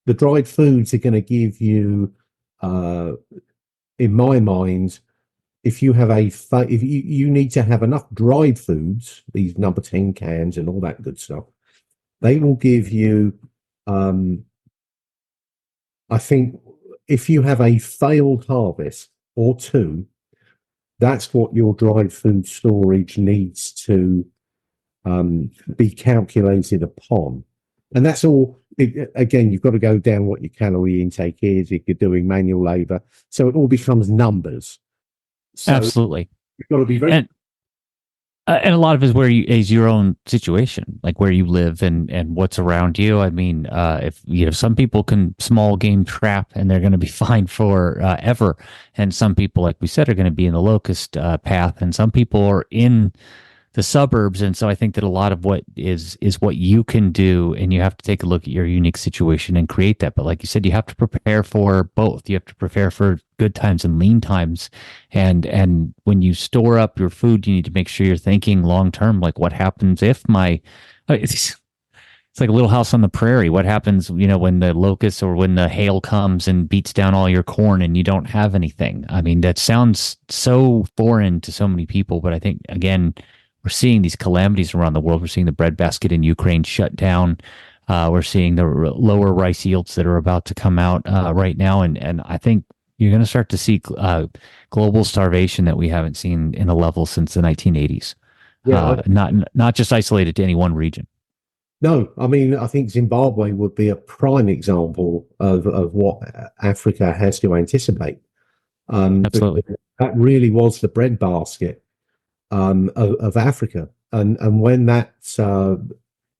the dried foods are going to give you, in my mind, if you have if you need to have enough dried foods, these number 10 cans and all that good stuff, they will give you, I think, if you have a failed harvest or two, that's what your dried food storage needs to be calculated upon. And that's all. Again, you've got to go down what your calorie intake is if you're doing manual labor. So it all becomes numbers. So Absolutely. you've got to be very. And a lot of it is where is your own situation, like where you live and what's around you. I mean, if some people can small game trap and they're going to be fine for ever, and some people, like we said, are going to be in the locust path, and some people are in the suburbs. And so I think that a lot of what is what you can do, and you have to take a look at your unique situation and create that. But like you said, you have to prepare for both. You have to prepare for good times and lean times. And when you store up your food, you need to make sure you're thinking long term, like what happens if it's like a Little House on the Prairie. What happens, when the locusts or when the hail comes and beats down all your corn and you don't have anything? I mean, that sounds so foreign to so many people, but I think, again, we're seeing these calamities around the world. We're seeing the breadbasket in Ukraine shut down. We're seeing the lower rice yields that are about to come out right now. And I think you're going to start to see global starvation that we haven't seen in a level since the 1980s. Yeah, not just isolated to any one region. no, I mean, I think Zimbabwe would be a prime example of what Africa has to anticipate. Absolutely. That really was the breadbasket of Africa. And when that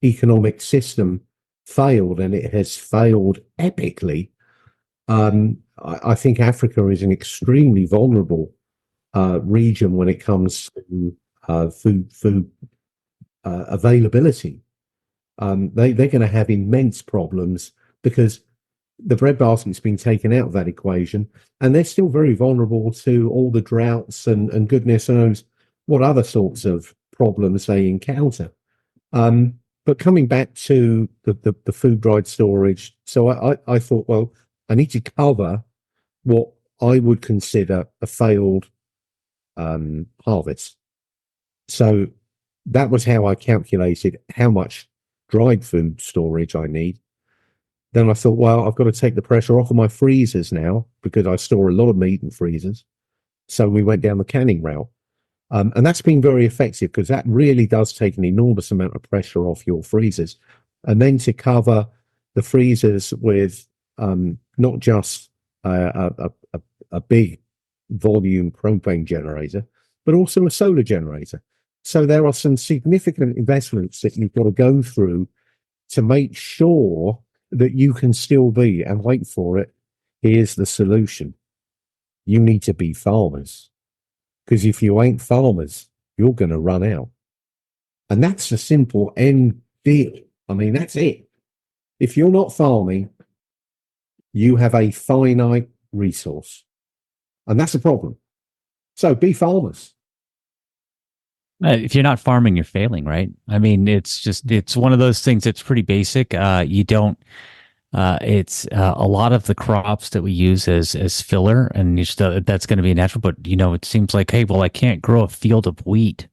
economic system failed, and it has failed epically, I think Africa is an extremely vulnerable region when it comes to food availability. They're going to have immense problems because the breadbasket's been taken out of that equation, and they're still very vulnerable to all the droughts and goodness knows what other sorts of problems they encounter. But coming back to the food dried storage, so I thought, well, I need to cover what I would consider a failed harvest. So that was how I calculated how much dried food storage I need. Then I thought, well, I've got to take the pressure off of my freezers now because I store a lot of meat in freezers. So we went down the canning route. And that's been very effective because that really does take an enormous amount of pressure off your freezers. And then to cover the freezers with not just a big volume propane generator, but also a solar generator. So there are some significant investments that you've got to go through to make sure that you can still be, and wait for it, here's the solution, You need to be farmers. Because if you ain't farmers, you're going to run out. And that's the simple end deal. I mean, that's it. If you're not farming, you have a finite resource. And that's a problem. So be farmers. If you're not farming, you're failing, right? I mean, it's one of those things that's pretty basic. You don't, it's a lot of the crops that we use as filler, and that's going to be natural. But, it seems like, hey, well, I can't grow a field of wheat,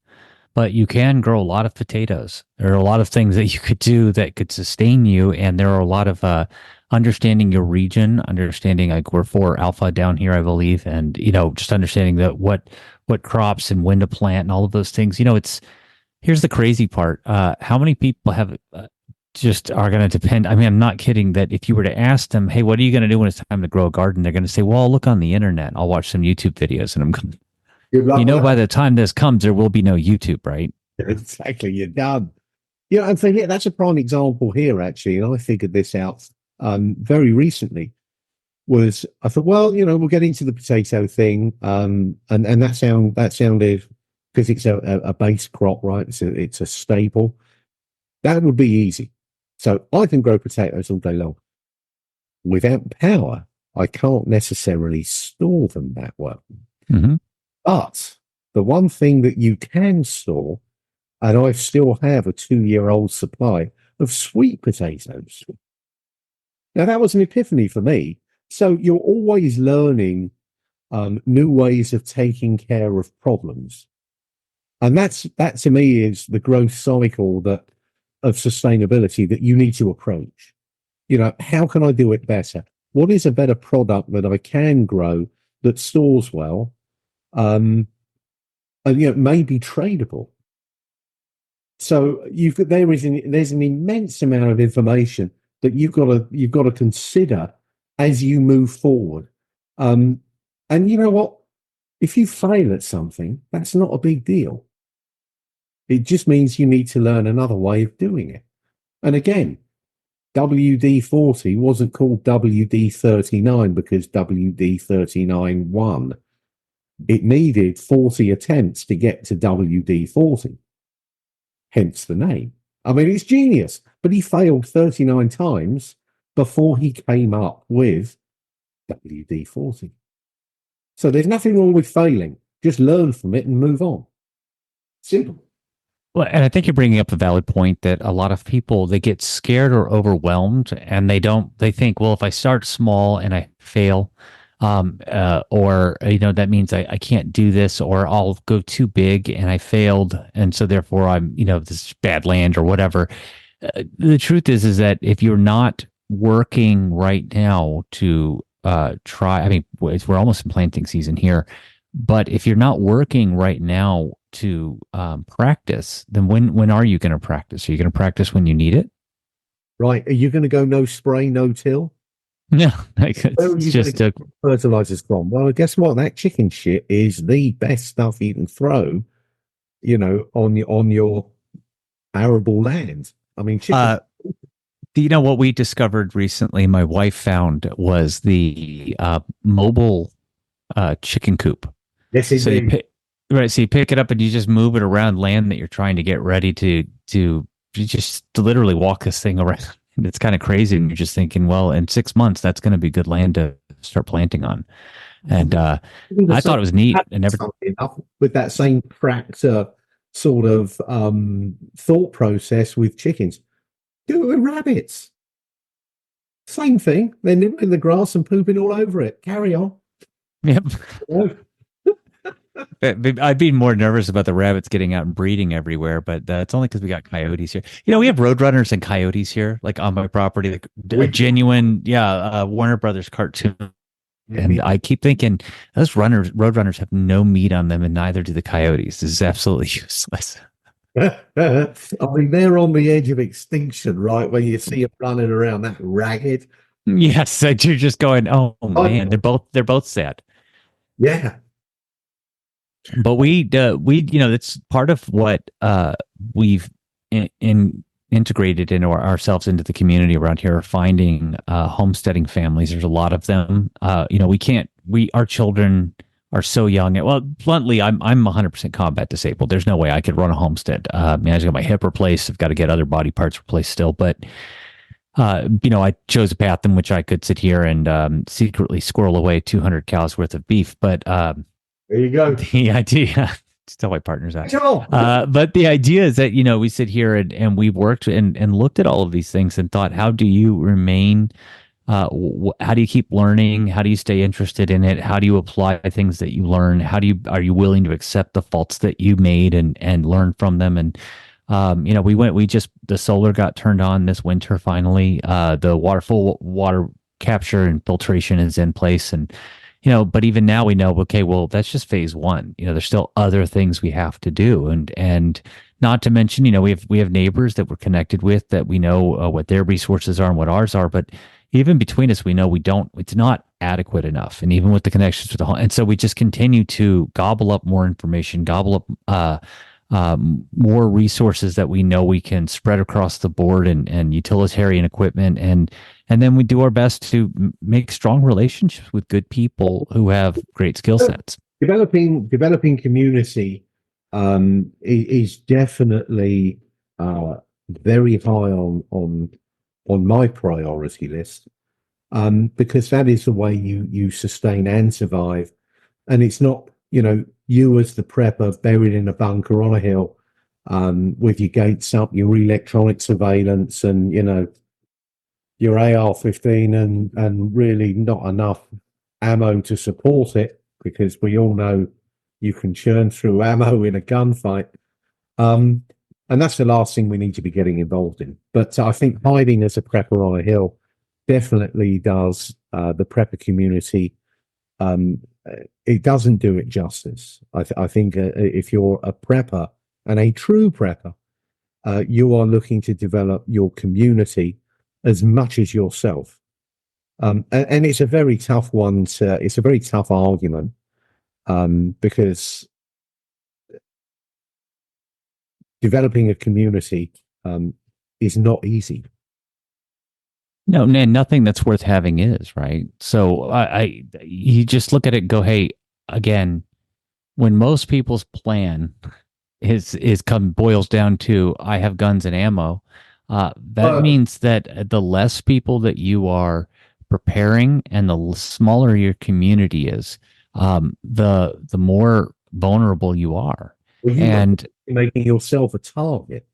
but you can grow a lot of potatoes. There are a lot of things that you could do that could sustain you. And there are a lot of, understanding your region, understanding like we're for alpha down here, I believe. And, just understanding that what crops and when to plant and all of those things, here's the crazy part. How many people have, just are going to depend. I mean, I'm not kidding that if you were to ask them, hey, what are you going to do when it's time to grow a garden? They're going to say, well, I'll look on the internet. I'll watch some YouTube videos. And I'm going, Good luck with by that. the time this comes, there will be no YouTube, right? Exactly, you're done. And so yeah, that's a prime example here, actually. And I figured this out very recently. Was I thought, well, we'll get into the potato thing, and that sounded, because it's a base crop, right? It's a staple. That would be easy. So I can grow potatoes all day long. Without power, I can't necessarily store them that well. Mm-hmm. But the one thing that you can store, and I still have a 2-year-old supply of sweet potatoes. Now, that was an epiphany for me. So you're always learning new ways of taking care of problems. And that to me is the growth cycle of sustainability that you need to approach. How can I do it better? What is a better product that I can grow that stores well, and may be tradable? So there's an immense amount of information that you've got to consider as you move forward. And you know what? If you fail at something, that's not a big deal. It just means you need to learn another way of doing it. And again, WD-40 wasn't called WD-39 because WD-39 won. It needed 40 attempts to get to WD-40. Hence the name. I mean, it's genius, but he failed 39 times before he came up with WD-40. So there's nothing wrong with failing. Just learn from it and move on. Simple. Well, and I think you're bringing up a valid point that a lot of people, they get scared or overwhelmed, and they think, well, if I start small and I fail, or that means I can't do this, or I'll go too big and I failed, and so therefore I'm this is bad land or whatever. The truth is that if you're not working right now to try, I mean, we're almost in planting season here, but if you're not working right now to practice, then when are you going to practice? Are you going to practice when you need it? Right. Are you going to go no spray, no till? No, it's just a fertilizers from. Well, guess what? That chicken shit is the best stuff you can throw, on your arable land. I mean, chicken. What we discovered recently, my wife found, was the mobile chicken coop. Yes, indeed. So you pick it up and you just move it around land that you're trying to get ready to you just literally walk this thing around. And it's kind of crazy. And you're just thinking, well, in 6 months, that's going to be good land to start planting on. And I thought it was neat. And with that same tractor sort of thought process with chickens, do it with rabbits. Same thing. They're nibbling the grass and pooping all over it. Carry on. Yep. I'd be more nervous about the rabbits getting out and breeding everywhere, but it's only because we got coyotes here. We have roadrunners and coyotes here, like on my property, like a genuine, Warner Brothers cartoon. And I keep thinking those roadrunners have no meat on them, and neither do the coyotes. This is absolutely useless. I mean, they're on the edge of extinction, right? When you see them running around that ragged. Yes, you're just going, oh man, they're both sad. Yeah. But we that's part of what we've integrated into ourselves into the community around here, finding homesteading families. There's a lot of them. We can't our children are so young. Well, bluntly, I'm 100% combat disabled. There's no way I could run a homestead. I mean, I just got my hip replaced. I've got to get other body parts replaced still. But I chose a path in which I could sit here and secretly squirrel away 200 cows worth of beef. But there you go. The idea. Just tell my partners that. Sure. But the idea is that, we sit here and we've worked and looked at all of these things and thought, how do you remain, how do you keep learning? How do you stay interested in it? How do you apply things that you learn? Are you willing to accept the faults that you made and learn from them? And, the solar got turned on this winter finally. The full water capture and filtration is in place. And, but even now we know, okay, well, that's just phase one. There's still other things we have to do. And not to mention, we have neighbors that we're connected with that we know what their resources are and what ours are. But even between us, we know it's not adequate enough. And even with the connections with the home. And so we just continue to gobble up more information, gobble up, more resources that we know we can spread across the board and utilitarian equipment. And then we do our best to make strong relationships with good people who have great skill sets. Developing community is definitely very high on my priority list, because that is the way you sustain and survive. And it's not, you as the prepper buried in a bunker on a hill, with your gates up, your electronic surveillance, and your AR-15 and really not enough ammo to support it, because we all know you can churn through ammo in a gunfight. And that's the last thing we need to be getting involved in. But I think hiding as a prepper on a hill definitely does the prepper community. It doesn't do it justice. I think if you're a prepper and a true prepper, you are looking to develop your community as much as yourself. And it's a very tough one it's a very tough argument, because developing a community is not easy. No, nothing that's worth having is, right? So you just look at it and go, hey, again, when most people's plan boils down to, I have guns and ammo, that means that the less people that you are preparing and the smaller your community is, the more vulnerable you are. Well, and making yourself a target.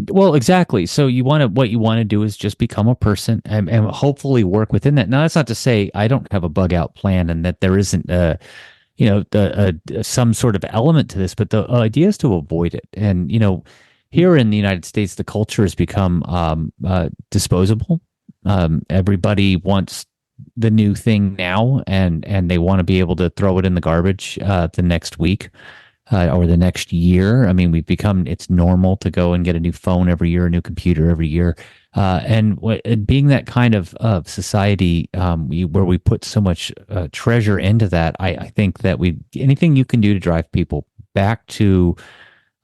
Well, exactly. So what you want to do is just become a person and hopefully work within that. Now, that's not to say I don't have a bug out plan and that there isn't some sort of element to this, but the idea is to avoid it. And, here in the United States, the culture has become disposable. Everybody wants the new thing now, and they want to be able to throw it in the garbage the next week. Or the next year. I mean, it's normal to go and get a new phone every year, a new computer every year. And being that kind of society where we put so much treasure into that, I think that anything you can do to drive people back to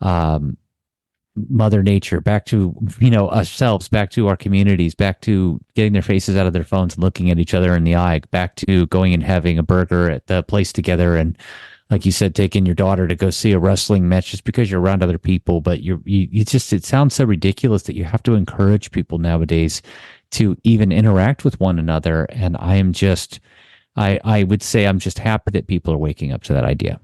Mother Nature, back to, ourselves, back to our communities, back to getting their faces out of their phones and looking at each other in the eye, back to going and having a burger at the place together, and like you said, taking your daughter to go see a wrestling match just because you're around other people. But it sounds so ridiculous that you have to encourage people nowadays to even interact with one another. And I would say I'm just happy that people are waking up to that idea.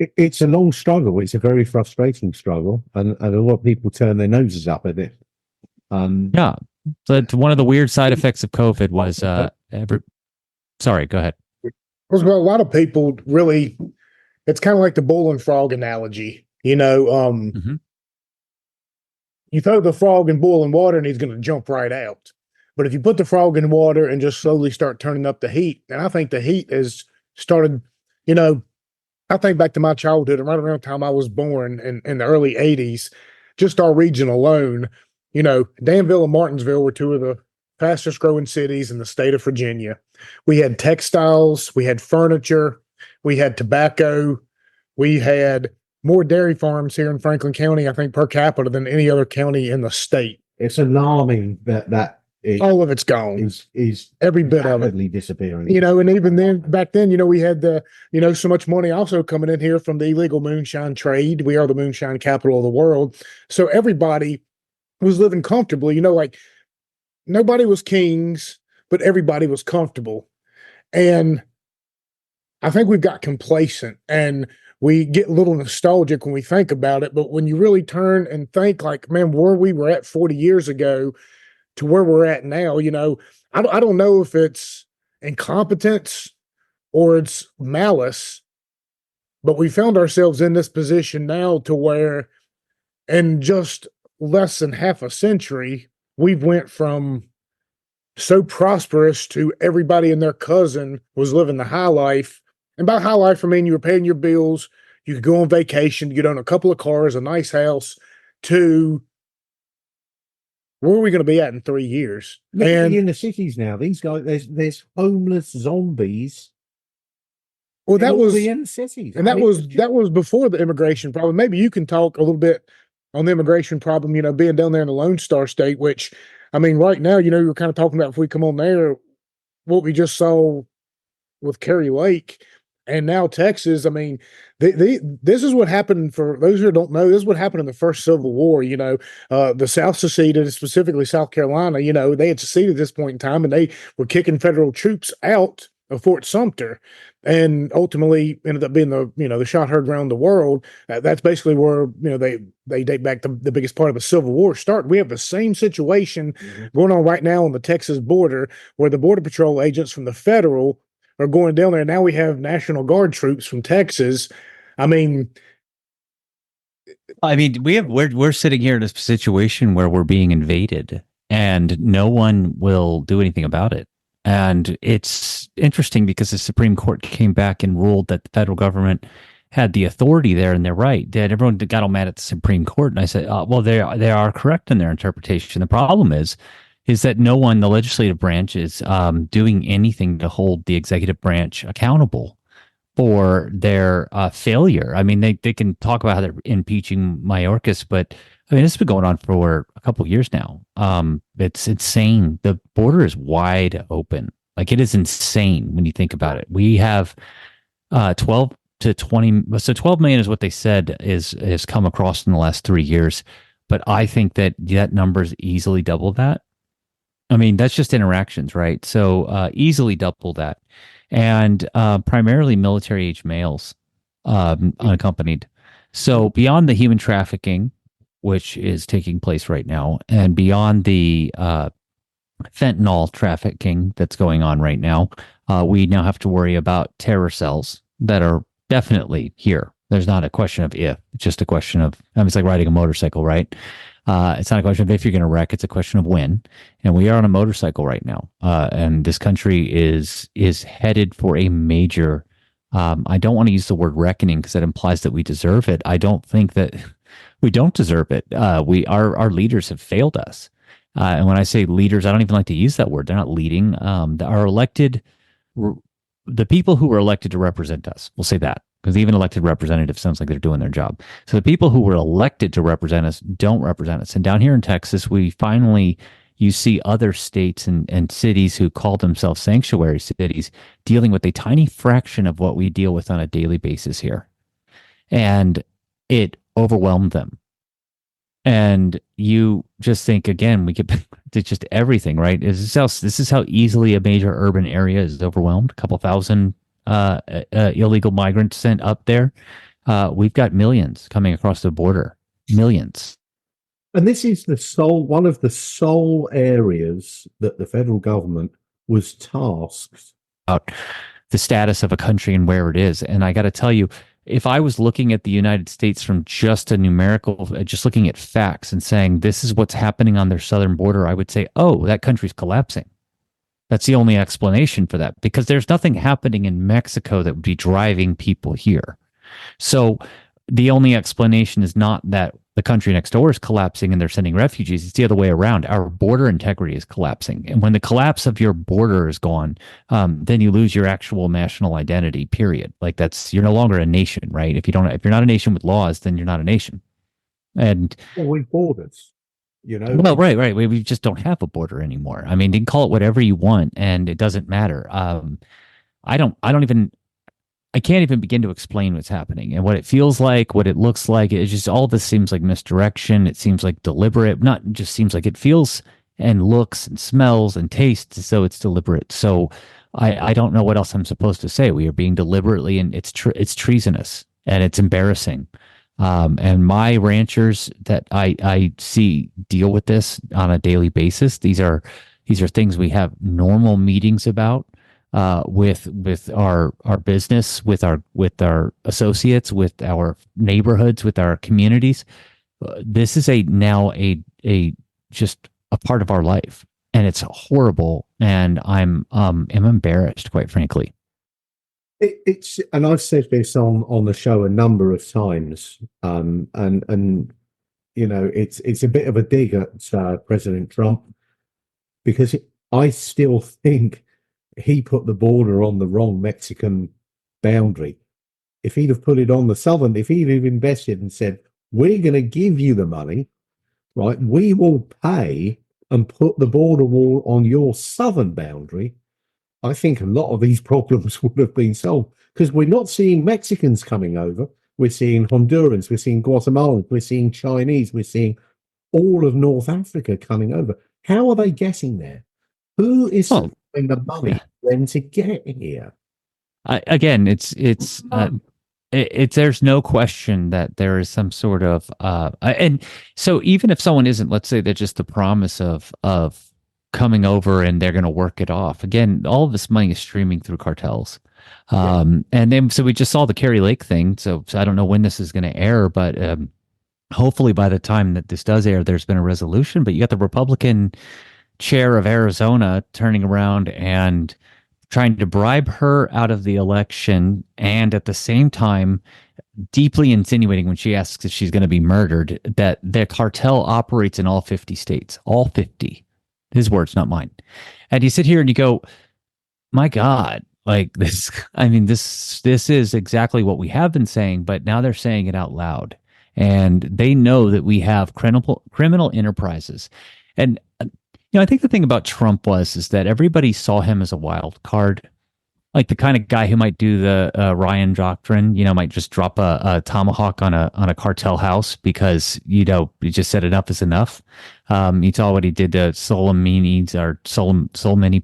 It's a long struggle. It's a very frustrating struggle. And a lot of people turn their noses up at it. Yeah. But one of the weird side effects of COVID was, sorry, go ahead. Well, a lot of people really, it's kind of like the bull and frog analogy. Mm-hmm. You throw the frog in boiling water and he's going to jump right out. But if you put the frog in water and just slowly start turning up the heat, and I think the heat has started, I think back to my childhood and right around the time I was born in the early 80s, just our region alone, Danville and Martinsville were two of the fastest growing cities in the state of Virginia. We had textiles, we had furniture, we had tobacco, we had more dairy farms here in Franklin County, I think, per capita than any other county in the state. It's alarming that all of it's gone. Is Every bit of it. rapidly disappearing. And even then, back then, we had so much money also coming in here from the illegal moonshine trade. We are the moonshine capital of the world. So everybody was living comfortably, like nobody was kings, but everybody was comfortable. And I think we've got complacent and we get a little nostalgic when we think about it. But when you really turn and think like, man, where we were at 40 years ago to where we're at now, I don't know if it's incompetence or it's malice, but we found ourselves in this position now to where in just less than half a century, we've went from so prosperous to everybody and their cousin was living the high life. And by high life, I mean you were paying your bills, you could go on vacation, you could own a couple of cars, a nice house, to where are we going to be at in 3 years? And in the cities now, these guys, there's homeless zombies. Well, that was in the cities, and that was before the immigration problem. Maybe you can talk a little bit on the immigration problem. Being down there in the Lone Star State, which I mean, right now, you were kind of talking about if we come on there, what we just saw with Kerry Lake and now Texas. I mean, this is what happened for those who don't know. This is what happened in the first Civil War. The South seceded, specifically South Carolina. They had seceded at this point in time, and they were kicking federal troops out of Fort Sumter, and ultimately ended up being the shot heard around the world. That's basically where they date back to the biggest part of the Civil War started. We have the same situation going on right now on the Texas border, where the Border Patrol agents from the federal are going down there. Now we have National Guard troops from Texas. I mean, we're sitting here in a situation where we're being invaded, and no one will do anything about it. And it's interesting because the Supreme Court came back and ruled that the federal government had the authority there, and they're right. That everyone got all mad at the Supreme Court, and I said, well, they are correct in their interpretation. The problem is that no one, the legislative branch, is doing anything to hold the executive branch accountable for their failure. I mean, they can talk about how they're impeaching Mayorkas, but I mean, this has been going on for a couple of years now. It's insane. The border is wide open. Like, it is insane when you think about it. We have 12 to 20. So 12 million is what they said has come across in the last 3 years. But I think that number is easily double that. I mean, that's just interactions, right? So easily double that. And primarily military-age males, unaccompanied. So beyond the human trafficking, which is taking place right now, and beyond the fentanyl trafficking that's going on right now, we now have to worry about terror cells that are definitely here. There's not a question of if, it's just a question of, it's like riding a motorcycle, right? It's not a question of if you're going to wreck, it's a question of when. And we are on a motorcycle right now. And this country is headed for a major, I don't want to use the word reckoning because that implies that we deserve it. I don't think that we don't deserve it. Our leaders have failed us. And when I say leaders, I don't even like to use that word. They're not leading. Our elected, the people who were elected to represent us, we'll say that, because even elected representatives sounds like they're doing their job. So the people who were elected to represent us don't represent us. And down here in Texas, you see other states and cities who call themselves sanctuary cities dealing with a tiny fraction of what we deal with on a daily basis here. And it overwhelmed them. And you just think, again, we get to just everything, right? This is how easily a major urban area is overwhelmed. A couple thousand illegal migrants sent up there. We've got millions coming across the border, millions. And this is one of the sole areas that the federal government was tasked about the status of a country and where it is. And I got to tell you, if I was looking at the United States from just just looking at facts and saying this is what's happening on their southern border, I would say, oh, that country's collapsing. That's the only explanation for that, because there's nothing happening in Mexico that would be driving people here. So the only explanation is not that the country next door is collapsing and they're sending refugees. It's the other way around. Our border integrity is collapsing. And when the collapse of your border is gone, then you lose your actual national identity, period. Like you're no longer a nation, right? If you're not a nation with laws, then you're not a nation. And with borders. you know. Well, right. We just don't have a border anymore. I mean, you can call it whatever you want, and it doesn't matter. I don't even, I can't even begin to explain what's happening and what it feels like, what it looks like. It just, all this seems like misdirection. It seems like deliberate, not just seems like, it feels and looks and smells and tastes as though it's deliberate. So I don't know what else I'm supposed to say. We are being deliberately, and it's treasonous and it's embarrassing. And my ranchers that I see deal with this on a daily basis. These are things we have normal meetings about with our business, with our associates, with our neighborhoods, with our communities. This is now a just a part of our life, and it's horrible. And I'm embarrassed, quite frankly. It's, and I've said this on the show a number of times, and you know, it's a bit of a dig at President Trump, because I still think he put the border on the wrong Mexican boundary. If he'd have put it on the southern, if he'd have invested and said, "We're going to give you the money, right? We will pay and put the border wall on your southern boundary," I think a lot of these problems would have been solved, because we're not seeing Mexicans coming over. We're seeing Hondurans, we're seeing Guatemalans, we're seeing Chinese, we're seeing all of North Africa coming over. How are they getting there? Who is supplying the money for them to get here? Again, there's no question that there is some sort of and so even if someone isn't, let's say they're just the promise of coming over and they're going to work it off. Again, all of this money is streaming through cartels. And then, so we just saw the Kerry Lake thing. So I don't know when this is going to air, but hopefully by the time that this does air, there's been a resolution. But you got the Republican chair of Arizona turning around and trying to bribe her out of the election, and at the same time deeply insinuating, when she asks if she's going to be murdered, that their cartel operates in all 50 states, all 50. His words, not mine. And you sit here and you go, my God, like this, I mean, this is exactly what we have been saying, but now they're saying it out loud. And they know that we have criminal enterprises. And, I think the thing about Trump is that everybody saw him as a wild card, like the kind of guy who might do the Ryan doctrine, might just drop a tomahawk on a cartel house because, he just said enough is enough. You saw what he did to Soleimani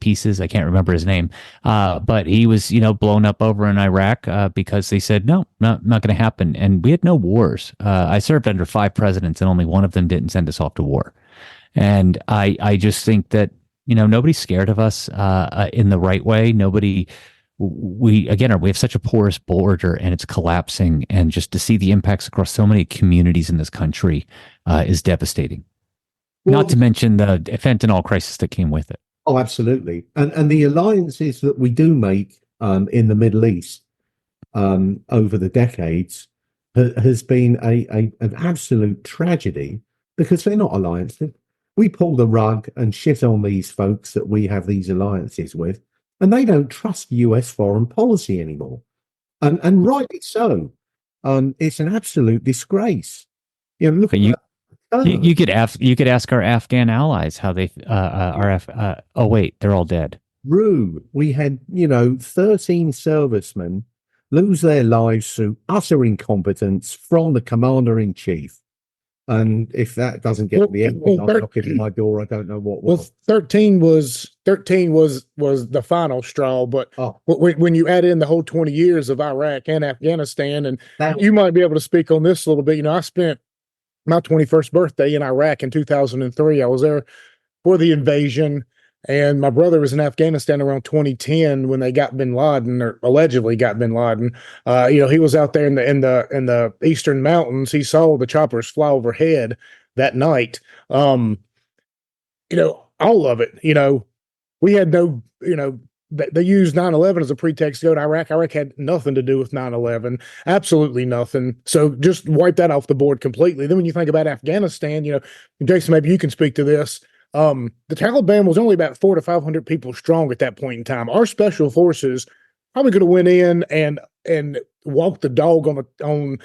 pieces. I can't remember his name. But he was, blown up over in Iraq because they said, no, not going to happen. And we had no wars. I served under 5 presidents and only one of them didn't send us off to war. And I just think that, nobody's scared of us in the right way. We have such a porous border and it's collapsing. And just to see the impacts across so many communities in this country is devastating. Well, not to mention the fentanyl crisis that came with it. Oh, absolutely. And the alliances that we do make in the Middle East over the decades has been an absolute tragedy, because they're not alliances. We pull the rug and shit on these folks that we have these alliances with, and they don't trust US foreign policy anymore. And rightly so. It's an absolute disgrace. Look at you could ask our Afghan allies how they oh wait, they're all dead. We had 13 servicemen lose their lives through utter incompetence from the commander in chief. And if that doesn't get me knocking at my door, I don't know what will. Well, 13 was the final straw. But when you add in the whole 20 years of Iraq and Afghanistan, and you might be able to speak on this a little bit. I spent my 21st birthday in Iraq in 2003. I was there for the invasion, and my brother was in Afghanistan around 2010 when they got bin Laden, or allegedly got bin Laden. He was out there in the eastern mountains. He saw the choppers fly overhead that night. All of it. We had no. They used 9/11 as a pretext to go to Iraq. Iraq had nothing to do with 9/11, absolutely nothing. So just wipe that off the board completely. Then when you think about Afghanistan, Jason, maybe you can speak to this. The Taliban was only about 400 to 500 people strong at that point in time. Our special forces probably could have went in and walked the dog on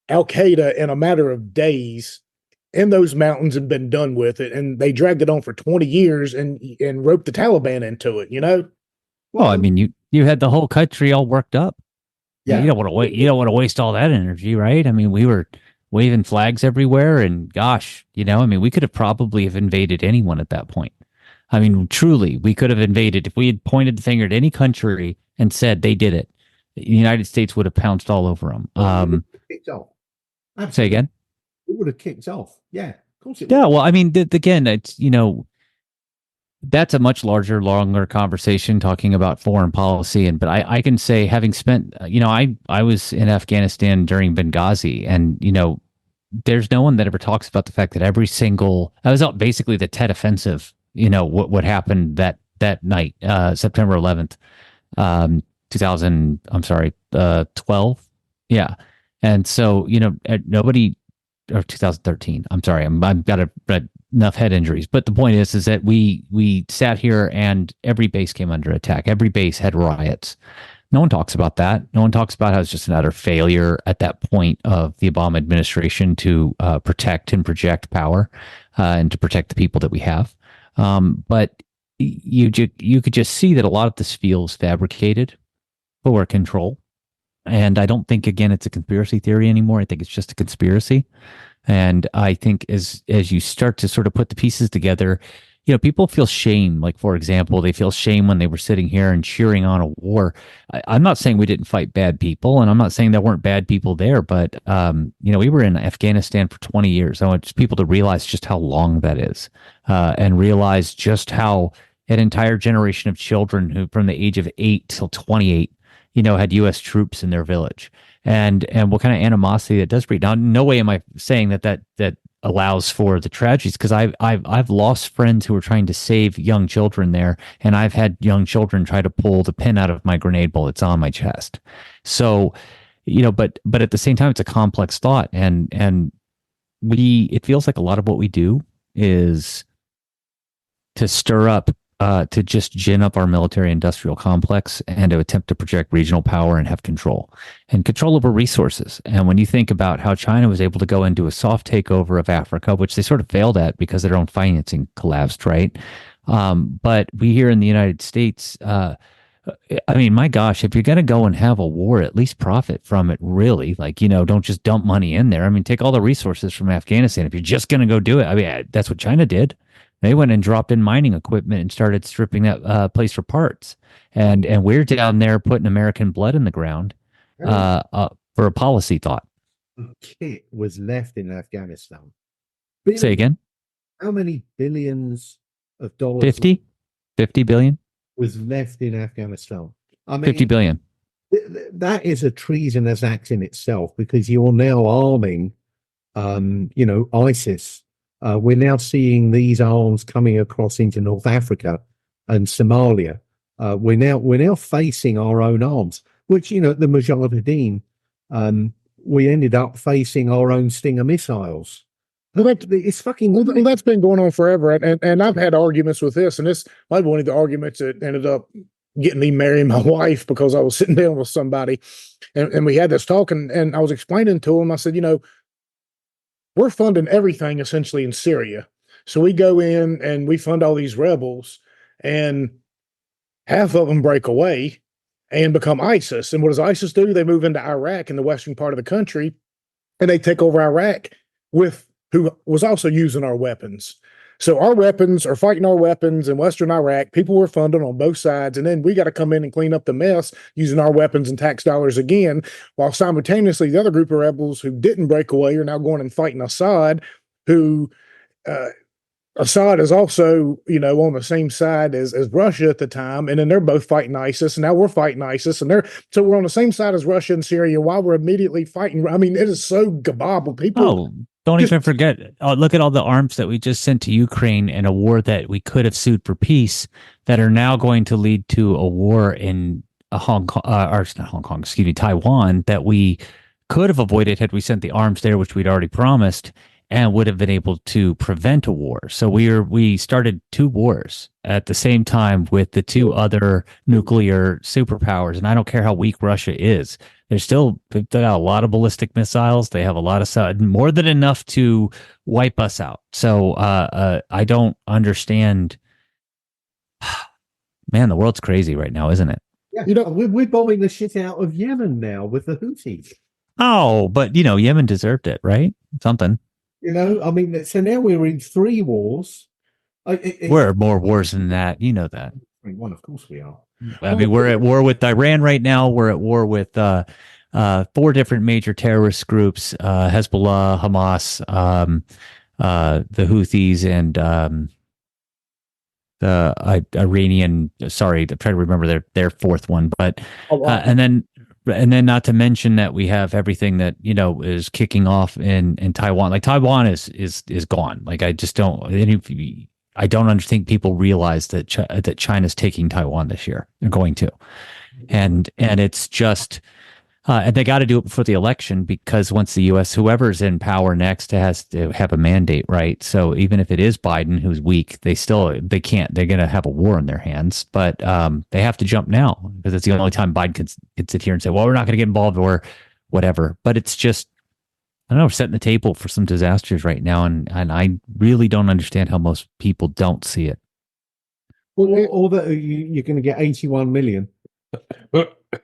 Al Qaeda in a matter of days in those mountains and been done with it. And they dragged it on for 20 years and roped the Taliban into it, you know? Well, I mean, you had the whole country all worked up. Yeah. You don't want to wait. You don't want to waste all that energy, right? I mean, we were waving flags everywhere, and gosh, I mean, we could have probably have invaded anyone at that point. I mean, truly, we could have invaded if we had pointed the finger at any country and said they did it. The United States would have pounced all over them. Kicked off. Say again. It would have kicked off. Yeah, of course it Yeah. would. Well, I mean, again, it's that's a much larger, longer conversation talking about foreign policy. But I can say, having spent, I was in Afghanistan during Benghazi, and there's no one that ever talks about the fact that I was out basically the Tet Offensive. What happened that night, September 11th, 2000. I'm sorry, 12. Yeah, and so nobody, or 2013. I'm sorry, I've got enough head injuries. But the point is that we sat here and every base came under attack. Every base had riots. No one talks about that. No one talks about how it's just an utter failure at that point of the Obama administration to protect and project power and to protect the people that we have. But you could just see that a lot of this feels fabricated for control. And I don't think, again, it's a conspiracy theory anymore. I think it's just a conspiracy. And I think as you start to sort of put the pieces together, people feel shame. Like, for example, they feel shame when they were sitting here and cheering on a war. I'm not saying we didn't fight bad people, and I'm not saying there weren't bad people there, but, we were in Afghanistan for 20 years. I want just people to realize just how long that is, and realize just how an entire generation of children who from the age of 8 till 28, had U.S. troops in their village. And what kind of animosity that does breed. Now, no way am I saying that allows for the tragedies, because I've lost friends who were trying to save young children there, and I've had young children try to pull the pin out of my grenade bullets on my chest. So, but at the same time, it's a complex thought, and it feels like a lot of what we do is to stir up, to just gin up our military industrial complex and to attempt to project regional power and have control over resources. And when you think about how China was able to go into a soft takeover of Africa, which they sort of failed at because their own financing collapsed, right? But we here in the United States, I mean, my gosh, if you're going to go and have a war, at least profit from it, really. Like, don't just dump money in there. I mean, take all the resources from Afghanistan. If you're just going to go do it, I mean, that's what China did. They went and dropped in mining equipment and started stripping that place for parts. And we're down there putting American blood in the ground for a policy thought. Kit was left in Afghanistan. Say again? How many billions of dollars? 50 billion? Was left in Afghanistan. I mean, 50 billion. That is a treasonous act in itself, because you're now arming, ISIS. We're now seeing these arms coming across into North Africa and Somalia. We're now facing our own arms, which, the Mujahideen, we ended up facing our own Stinger missiles. It's fucking. Well, that's been going on forever, and I've had arguments with this, and this might be one of the arguments that ended up getting me marrying my wife, because I was sitting down with somebody, and we had this talk, and I was explaining to him. I said, we're funding everything essentially in Syria. So we go in and we fund all these rebels, and half of them break away and become ISIS. And what does ISIS do? They move into Iraq, in the western part of the country, and they take over Iraq with who was also using our weapons. So our weapons are fighting our weapons in western Iraq. People were funded on both sides, and then we got to come in and clean up the mess using our weapons and tax dollars again, while simultaneously the other group of rebels who didn't break away are now going and fighting Assad, who Assad is also, on the same side as Russia at the time, and then they're both fighting ISIS, and now we're fighting ISIS, and so we're on the same side as Russia and Syria while we're immediately fighting. I mean, it is so gabobble. People. Oh, don't even forget. Look at all the arms that we just sent to Ukraine in a war that we could have sued for peace, that are now going to lead to a war in Taiwan, that we could have avoided had we sent the arms there, which we'd already promised, and would have been able to prevent a war. So we started two wars at the same time with the two other nuclear superpowers. And I don't care how weak Russia is. they've got a lot of ballistic missiles. They have a lot of more than enough to wipe us out. So I don't understand. Man, the world's crazy right now, isn't it? Yeah, you know, we're bombing the shit out of Yemen now with the Houthis. Oh, but Yemen deserved it, right? Something. You know, I mean, so now we're in 3 wars. We're at more wars than that. You know that. One, of course we are. I mean, we're at war with Iran right now. We're at war with 4 different major terrorist groups: Hezbollah, Hamas, the Houthis, and the Iranian. Sorry, I'm trying to remember their fourth one. But and then not to mention that we have everything that is kicking off in Taiwan. Like Taiwan is gone. Like I just don't. I don't think people realize that that China's taking Taiwan this year. They're going to, and it's just, and they got to do it before the election, because once the U.S. whoever's in power next has to have a mandate, right? So even if it is Biden who's weak, they can't. They're going to have a war in their hands, but they have to jump now, because it's the only time Biden can sit here and say, "Well, we're not going to get involved," or whatever. But it's just, I don't know, we're setting the table for some disasters right now, and I really don't understand how most people don't see it. Well, or that you're going to get 81 million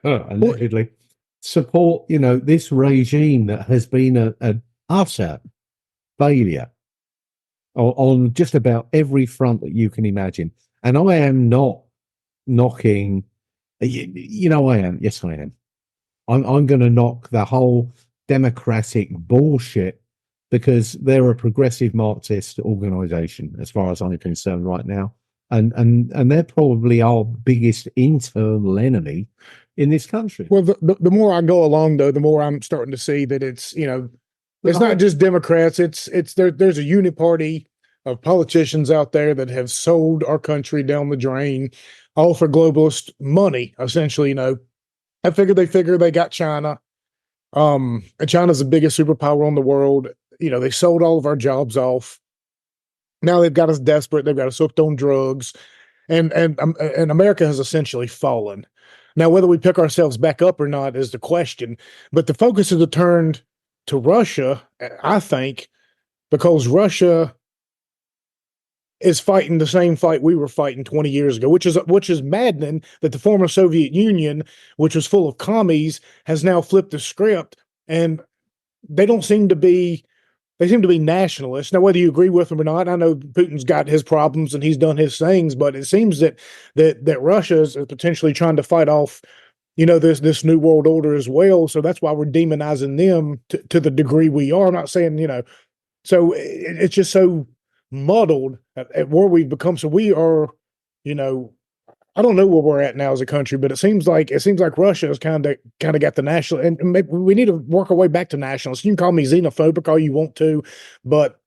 allegedly support, this regime that has been an utter failure on just about every front that you can imagine. And I am not knocking, I am. Yes, I am. I'm going to knock the whole democratic bullshit, because they're a progressive Marxist organization as far as I'm concerned right now, and they're probably our biggest internal enemy in this country. Well, the more I go along, though, the more I'm starting to see that it's not just Democrats. It's there's a uniparty of politicians out there that have sold our country down the drain, all for globalist money. Essentially, I figure they got China. And China's the biggest superpower in the world. They sold all of our jobs off. Now they've got us desperate. They've got us hooked on drugs, and America has essentially fallen. Now, whether we pick ourselves back up or not is the question. But the focus is turned to Russia, I think, because Russia is fighting the same fight we were fighting 20 years ago, which is maddening that the former Soviet Union, which was full of commies, has now flipped the script, and they seem to be nationalists. Now, whether you agree with them or not, I know Putin's got his problems and he's done his things, but it seems that Russia is potentially trying to fight off, this new world order as well. So that's why we're demonizing them to the degree we are. I'm not saying, so it's just so muddled at where we've become. So we are, I don't know where we're at now as a country, but it seems like Russia has kind of got the national, and maybe we need to work our way back to nationalists. You can call me xenophobic all you want to, but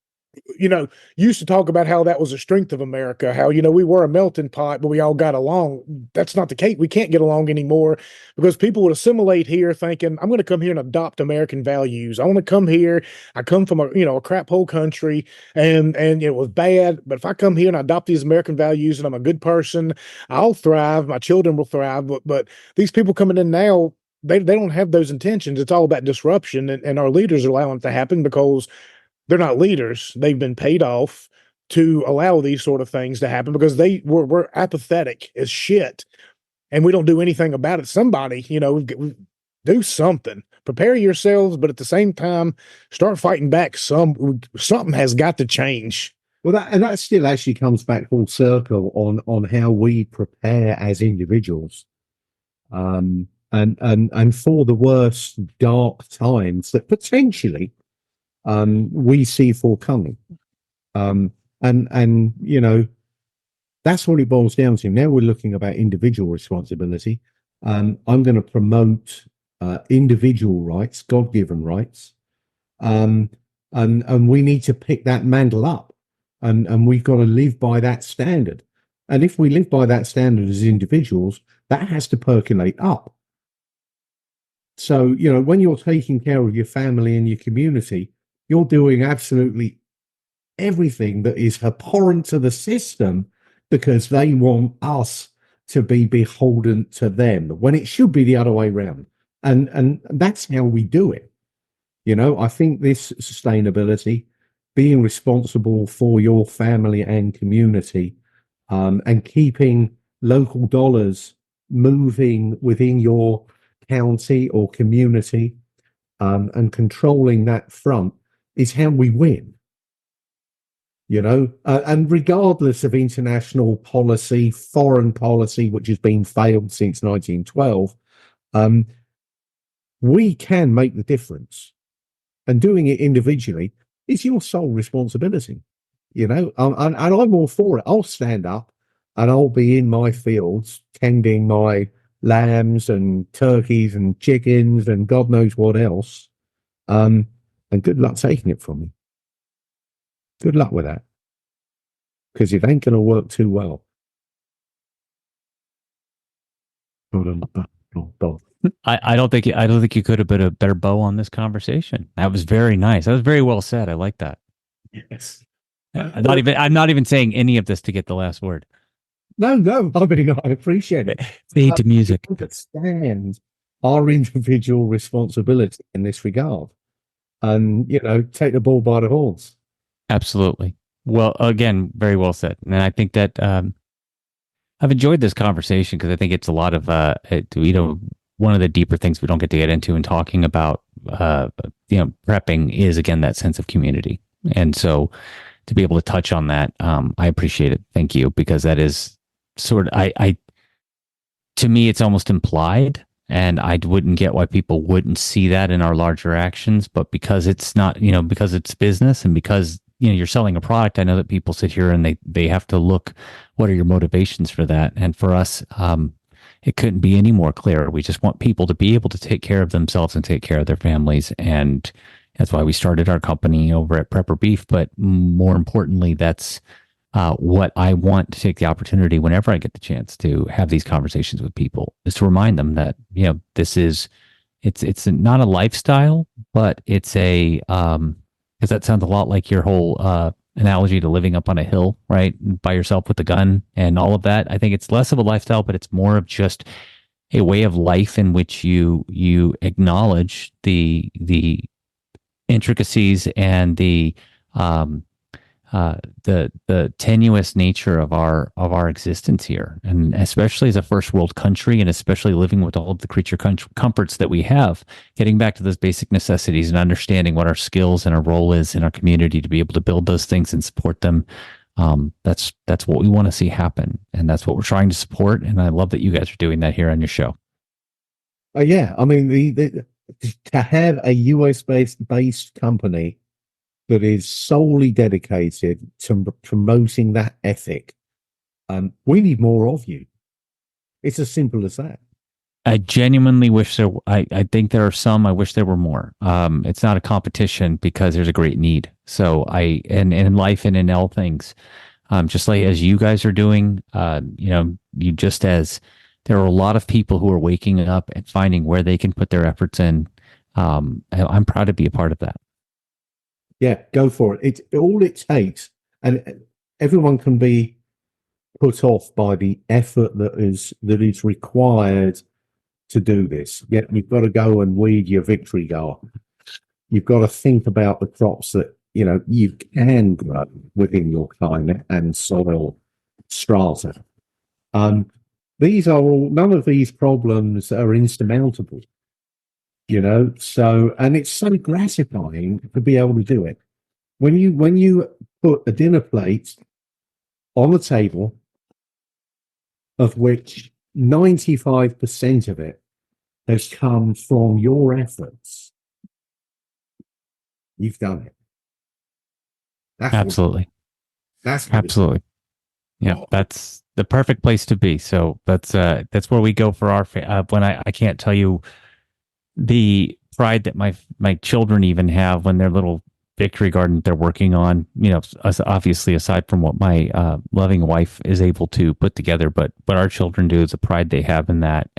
used to talk about how that was a strength of America, how, we were a melting pot, but we all got along. That's not the case. We can't get along anymore because people would assimilate here thinking, I'm going to come here and adopt American values. I want to come here. I come from a crap hole country and it was bad. But if I come here and I adopt these American values and I'm a good person, I'll thrive. My children will thrive. But these people coming in now, they don't have those intentions. It's all about disruption, and our leaders are allowing it to happen because they're not leaders. They've been paid off to allow these sort of things to happen because we're apathetic as shit, and we don't do anything about it. Somebody, do something. Prepare yourselves, but at the same time, start fighting back. Something has got to change. Well, that still actually comes back full circle on how we prepare as individuals, and for the worst dark times that potentially we see forthcoming. And that's what it boils down to. Now we're looking about individual responsibility. I'm going to promote individual rights, God-given rights. And we need to pick that mantle up, and we've got to live by that standard. And if we live by that standard as individuals, that has to percolate up. So, when you're taking care of your family and your community, you're doing absolutely everything that is abhorrent to the system because they want us to be beholden to them, when it should be the other way around. And that's how we do it. I think this sustainability, being responsible for your family and community, and keeping local dollars moving within your county or community, and controlling that front is how we win. And regardless of international policy, foreign policy, which has been failed since 1912, we can make the difference. And doing it individually is your sole responsibility. And I'm all for it. I'll stand up and I'll be in my fields tending my lambs and turkeys and chickens and God knows what else. And good luck taking it from me. Good luck with that. Because it ain't going to work too well. I don't think you could have put a better bow on this conversation. That was very nice. That was very well said. I like that. Yes. I'm not even saying any of this to get the last word. No, I mean, I appreciate it. Fade to music. Understand our individual responsibility in this regard, and take the ball by the horns. Absolutely. Well, again, very well said. And I think that I've enjoyed this conversation because I think it's a lot of one of the deeper things we don't get to get into in talking about prepping is, again, that sense of community. And so to be able to touch on that, I appreciate it. Thank you, because that is sort of to me, it's almost implied, and I wouldn't get why people wouldn't see that in our larger actions. But because it's not, because it's business and because you're selling a product, I know that people sit here and they have to look, what are your motivations for that? And for us, it couldn't be any more clear. We just want people to be able to take care of themselves and take care of their families. And that's why we started our company over at Prepper Beef. But more importantly, that's what I want to take the opportunity whenever I get the chance to have these conversations with people, is to remind them that, it's not a lifestyle, but it's a, because that sounds a lot like your whole analogy to living up on a hill, right, by yourself with a gun and all of that. I think it's less of a lifestyle, but it's more of just a way of life in which you acknowledge the intricacies and the tenuous nature of our existence here, and especially as a first world country, and especially living with all of the creature comforts that we have, getting back to those basic necessities and understanding what our skills and our role is in our community to be able to build those things and support them. That's what we want to see happen, and that's what we're trying to support. And I love that you guys are doing that here on your show. Yeah, I mean, to have a US based company that is solely dedicated to promoting that ethic, we need more of you. It's as simple as that. I genuinely wish there. I think there are some. I wish there were more. It's not a competition because there's a great need. So and in life and in all things, just like as you guys are doing, you just as there are a lot of people who are waking up and finding where they can put their efforts in. I'm proud to be a part of that. Yeah, go for it. It's all it takes, and everyone can be put off by the effort that is required to do this. Yeah, you've got to go and weed your victory garden. You've got to think about the crops that you can grow within your climate and soil strata. These are all. None of these problems are insurmountable. So, and it's so gratifying to be able to do it. When you put a dinner plate on the table, of which 95% of it has come from your efforts, you've done it. Absolutely. That's absolutely. Yeah, that's the perfect place to be. So that's where we go for our when I can't tell you the pride that my children even have when their little victory garden they're working on, obviously aside from what my loving wife is able to put together, but what our children do is the pride they have in that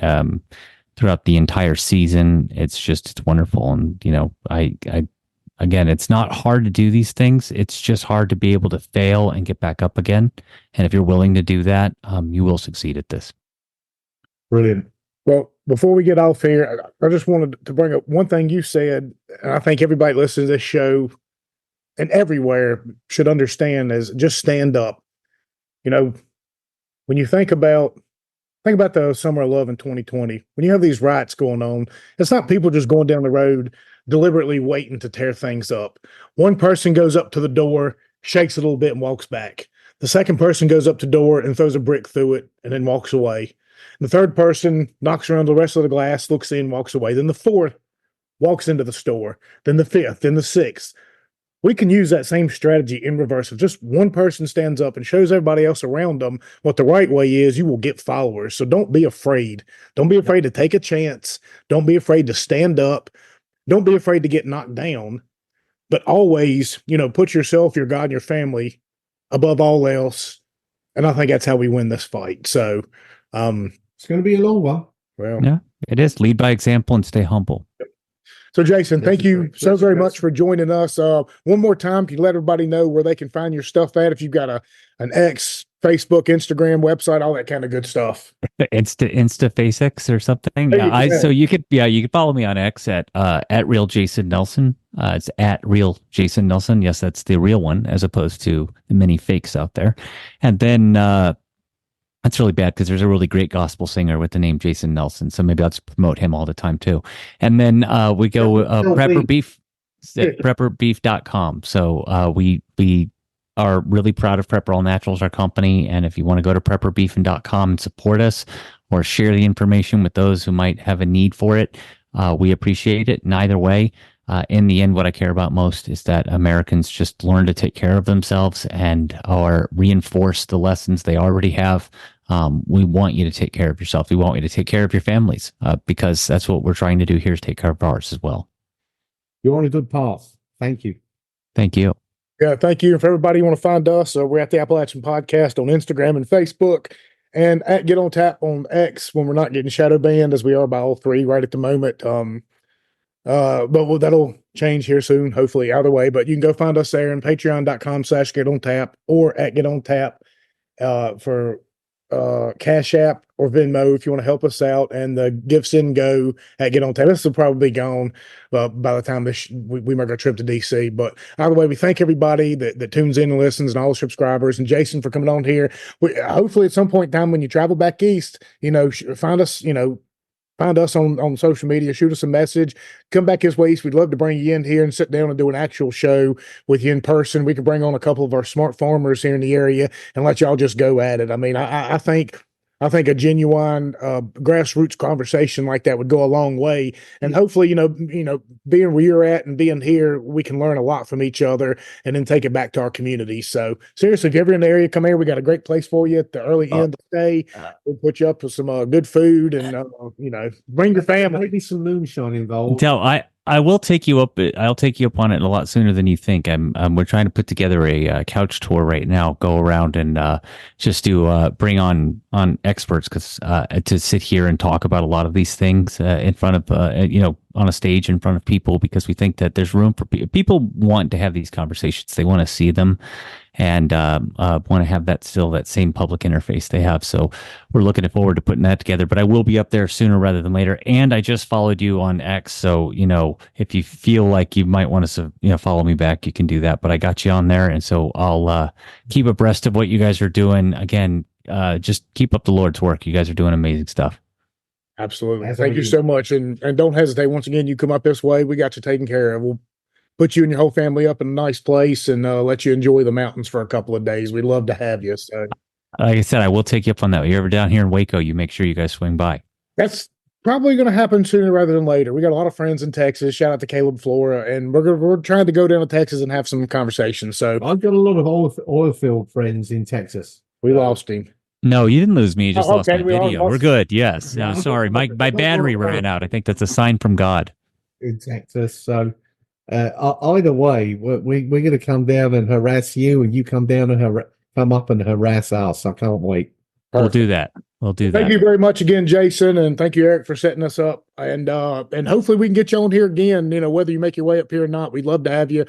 throughout the entire season. It's wonderful. And, again, it's not hard to do these things. It's just hard to be able to fail and get back up again. And if you're willing to do that, you will succeed at this. Brilliant. Well, before we get off here, I just wanted to bring up one thing you said, and I think everybody listening to this show and everywhere should understand is just stand up. You know, when you think about the summer of love in 2020, when you have these riots going on, it's not people just going down the road deliberately waiting to tear things up. One person goes up to the door, shakes it a little bit, and walks back. The second person goes up to the door and throws a brick through it and then walks away. The third person knocks around the rest of the glass, looks in, walks away. Then the fourth walks into the store. Then the fifth, then the sixth. We can use that same strategy in reverse. If just one person stands up and shows everybody else around them what the right way is, you will get followers. So don't be afraid. Don't be afraid to take a chance. Don't be afraid to stand up. Don't be afraid to get knocked down. But always, put yourself, your God, and your family above all else. And I think that's how we win this fight. So it's going to be a long one. Well, yeah, it is. Lead by example and stay humble. So, Jason, thank you so very much for joining us. One more time, can you let everybody know where they can find your stuff at? If you've got an X, Facebook, Instagram, website, all that kind of good stuff. Insta FaceX or something. So you could follow me on X at real Jason Nelson. It's at real Jason Nelson. Yes, that's the real one as opposed to the many fakes out there. And then that's really bad because there's a really great gospel singer with the name Jason Nelson. So maybe I'll just promote him all the time too. And then we go Prepper Beef, prepperbeef.com. So we are really proud of Prepper All Naturals, our company. And if you want to go to prepperbeef.com and support us or share the information with those who might have a need for it, we appreciate it. And either way, in the end, what I care about most is that Americans just learn to take care of themselves and or reinforce the lessons they already have. We want you to take care of yourself. We want you to take care of your families because that's what we're trying to do here is take care of ours as well. You're on a good path. Thank you. Thank you. Yeah, thank you. If everybody want to find us, we're at the Appalachian Podcast on Instagram and Facebook, and at Get On Tap on X when we're not getting shadow banned, as we are by all three right at the moment. But that'll change here soon, hopefully, either way. But you can go find us there and patreon.com/GetOnTap or at Get On Tap for Cash App or Venmo if you want to help us out. And the gifts in go at Get On Tap. This will probably be gone by the time we make our trip to DC. But either way, we thank everybody that tunes in and listens and all the subscribers. And Jason for coming on here. Hopefully at some point in time when you travel back east, find us, find us on social media, shoot us a message, come back this way. We'd love to bring you in here and sit down and do an actual show with you in person. We could bring on a couple of our smart farmers here in the area and let y'all just go at it. I mean, I think a genuine grassroots conversation like that would go a long way. And hopefully, being where you're at and being here, we can learn a lot from each other and then take it back to our community. So seriously, if you're ever in the area, come here. We got a great place for you at the early end of the day. We'll put you up with some good food and, bring your family. Maybe some moonshine involved. I will take you up. I'll take you up on it a lot sooner than you think. We're trying to put together a couch tour right now. Go around and just to bring on experts to sit here and talk about a lot of these things in front of on a stage in front of people because we think that there's room for people want to have these conversations. They want to see them and want to have that same public interface they have. So we're looking forward to putting that together. But I will be up there sooner rather than later. And I just followed you on X, so if you feel like you might want to follow me back, you can do that. But I got you on there, and so I'll keep abreast of what you guys are doing. Again, just keep up the Lord's work. You guys are doing amazing stuff. Absolutely. Thank you so much. And don't hesitate. Once again, you come up this way, we got you taken care of. We'll put you and your whole family up in a nice place and let you enjoy the mountains for a couple of days. We'd love to have you. So, like I said, I will take you up on that. If you're ever down here in Waco, you make sure you guys swing by. That's probably going to happen sooner rather than later. We got a lot of friends in Texas. Shout out to Caleb Flora, and we're trying to go down to Texas and have some conversations. So I've got a lot of oil field friends in Texas. We lost him. No, you didn't lose me. You just lost my video. We're good. Yes. No, sorry. My battery ran out. I think that's a sign from God. In Texas. So either way, we're going to come down and harass you, and you come down and come up and harass us. I can't wait. Perfect. We'll do that. We'll do that. Thank you very much again, Jason, and thank you, Eric, for setting us up. And hopefully we can get you on here again. Whether you make your way up here or not, we'd love to have you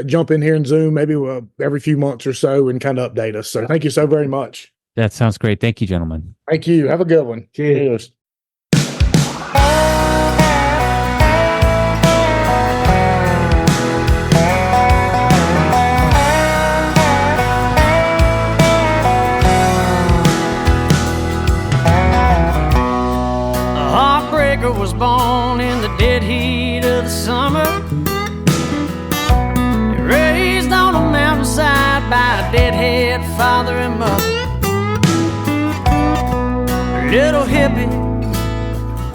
jump in here in Zoom maybe every few months or so and kind of update us. So thank you so very much. That sounds great. Thank you, gentlemen. Thank you. Have a good one. Cheers. daughter was born in the dead heat of the summer, raised on a mountainside by a deadhead father and mother. A little hippie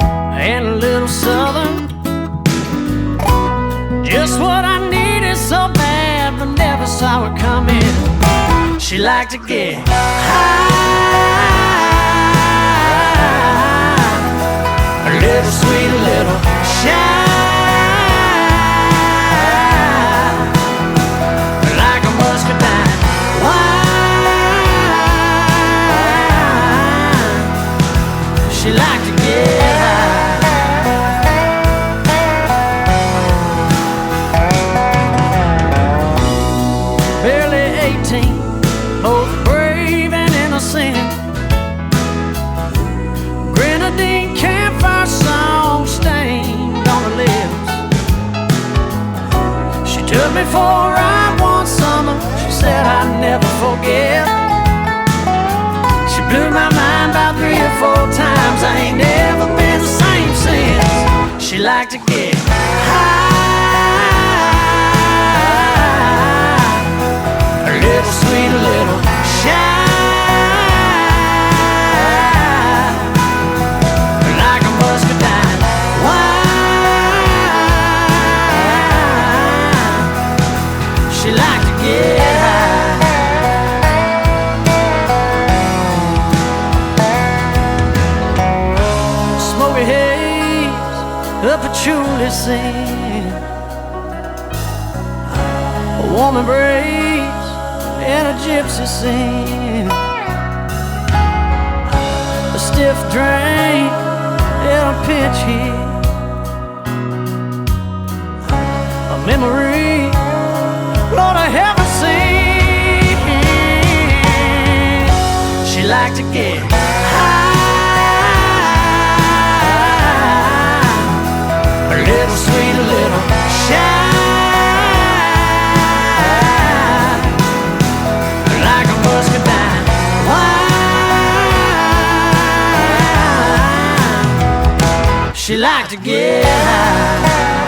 and a little southern, just what I needed so bad, but never saw it coming. She liked to get high, a little sweet, a little shy, like a muscadine wine. She liked to get high. Barely 18, both brave and innocent. Grenadine campfire song stained on her lips. She took me for a ride one summer. She said I'd never forget. She blew my mind about 3 or 4 times. I ain't never been the same since. She liked to get high, a little sweet, a little shy, like a muscadine wine. She liked to get high. Smoky haze, a patchouli scent, a warm embrace and a gypsy scent, a stiff drink and a pinch hit, a memory Lord I haven't seen. She liked to get high, a little sweet, a little shy, like a muscadine wine. She liked to get high.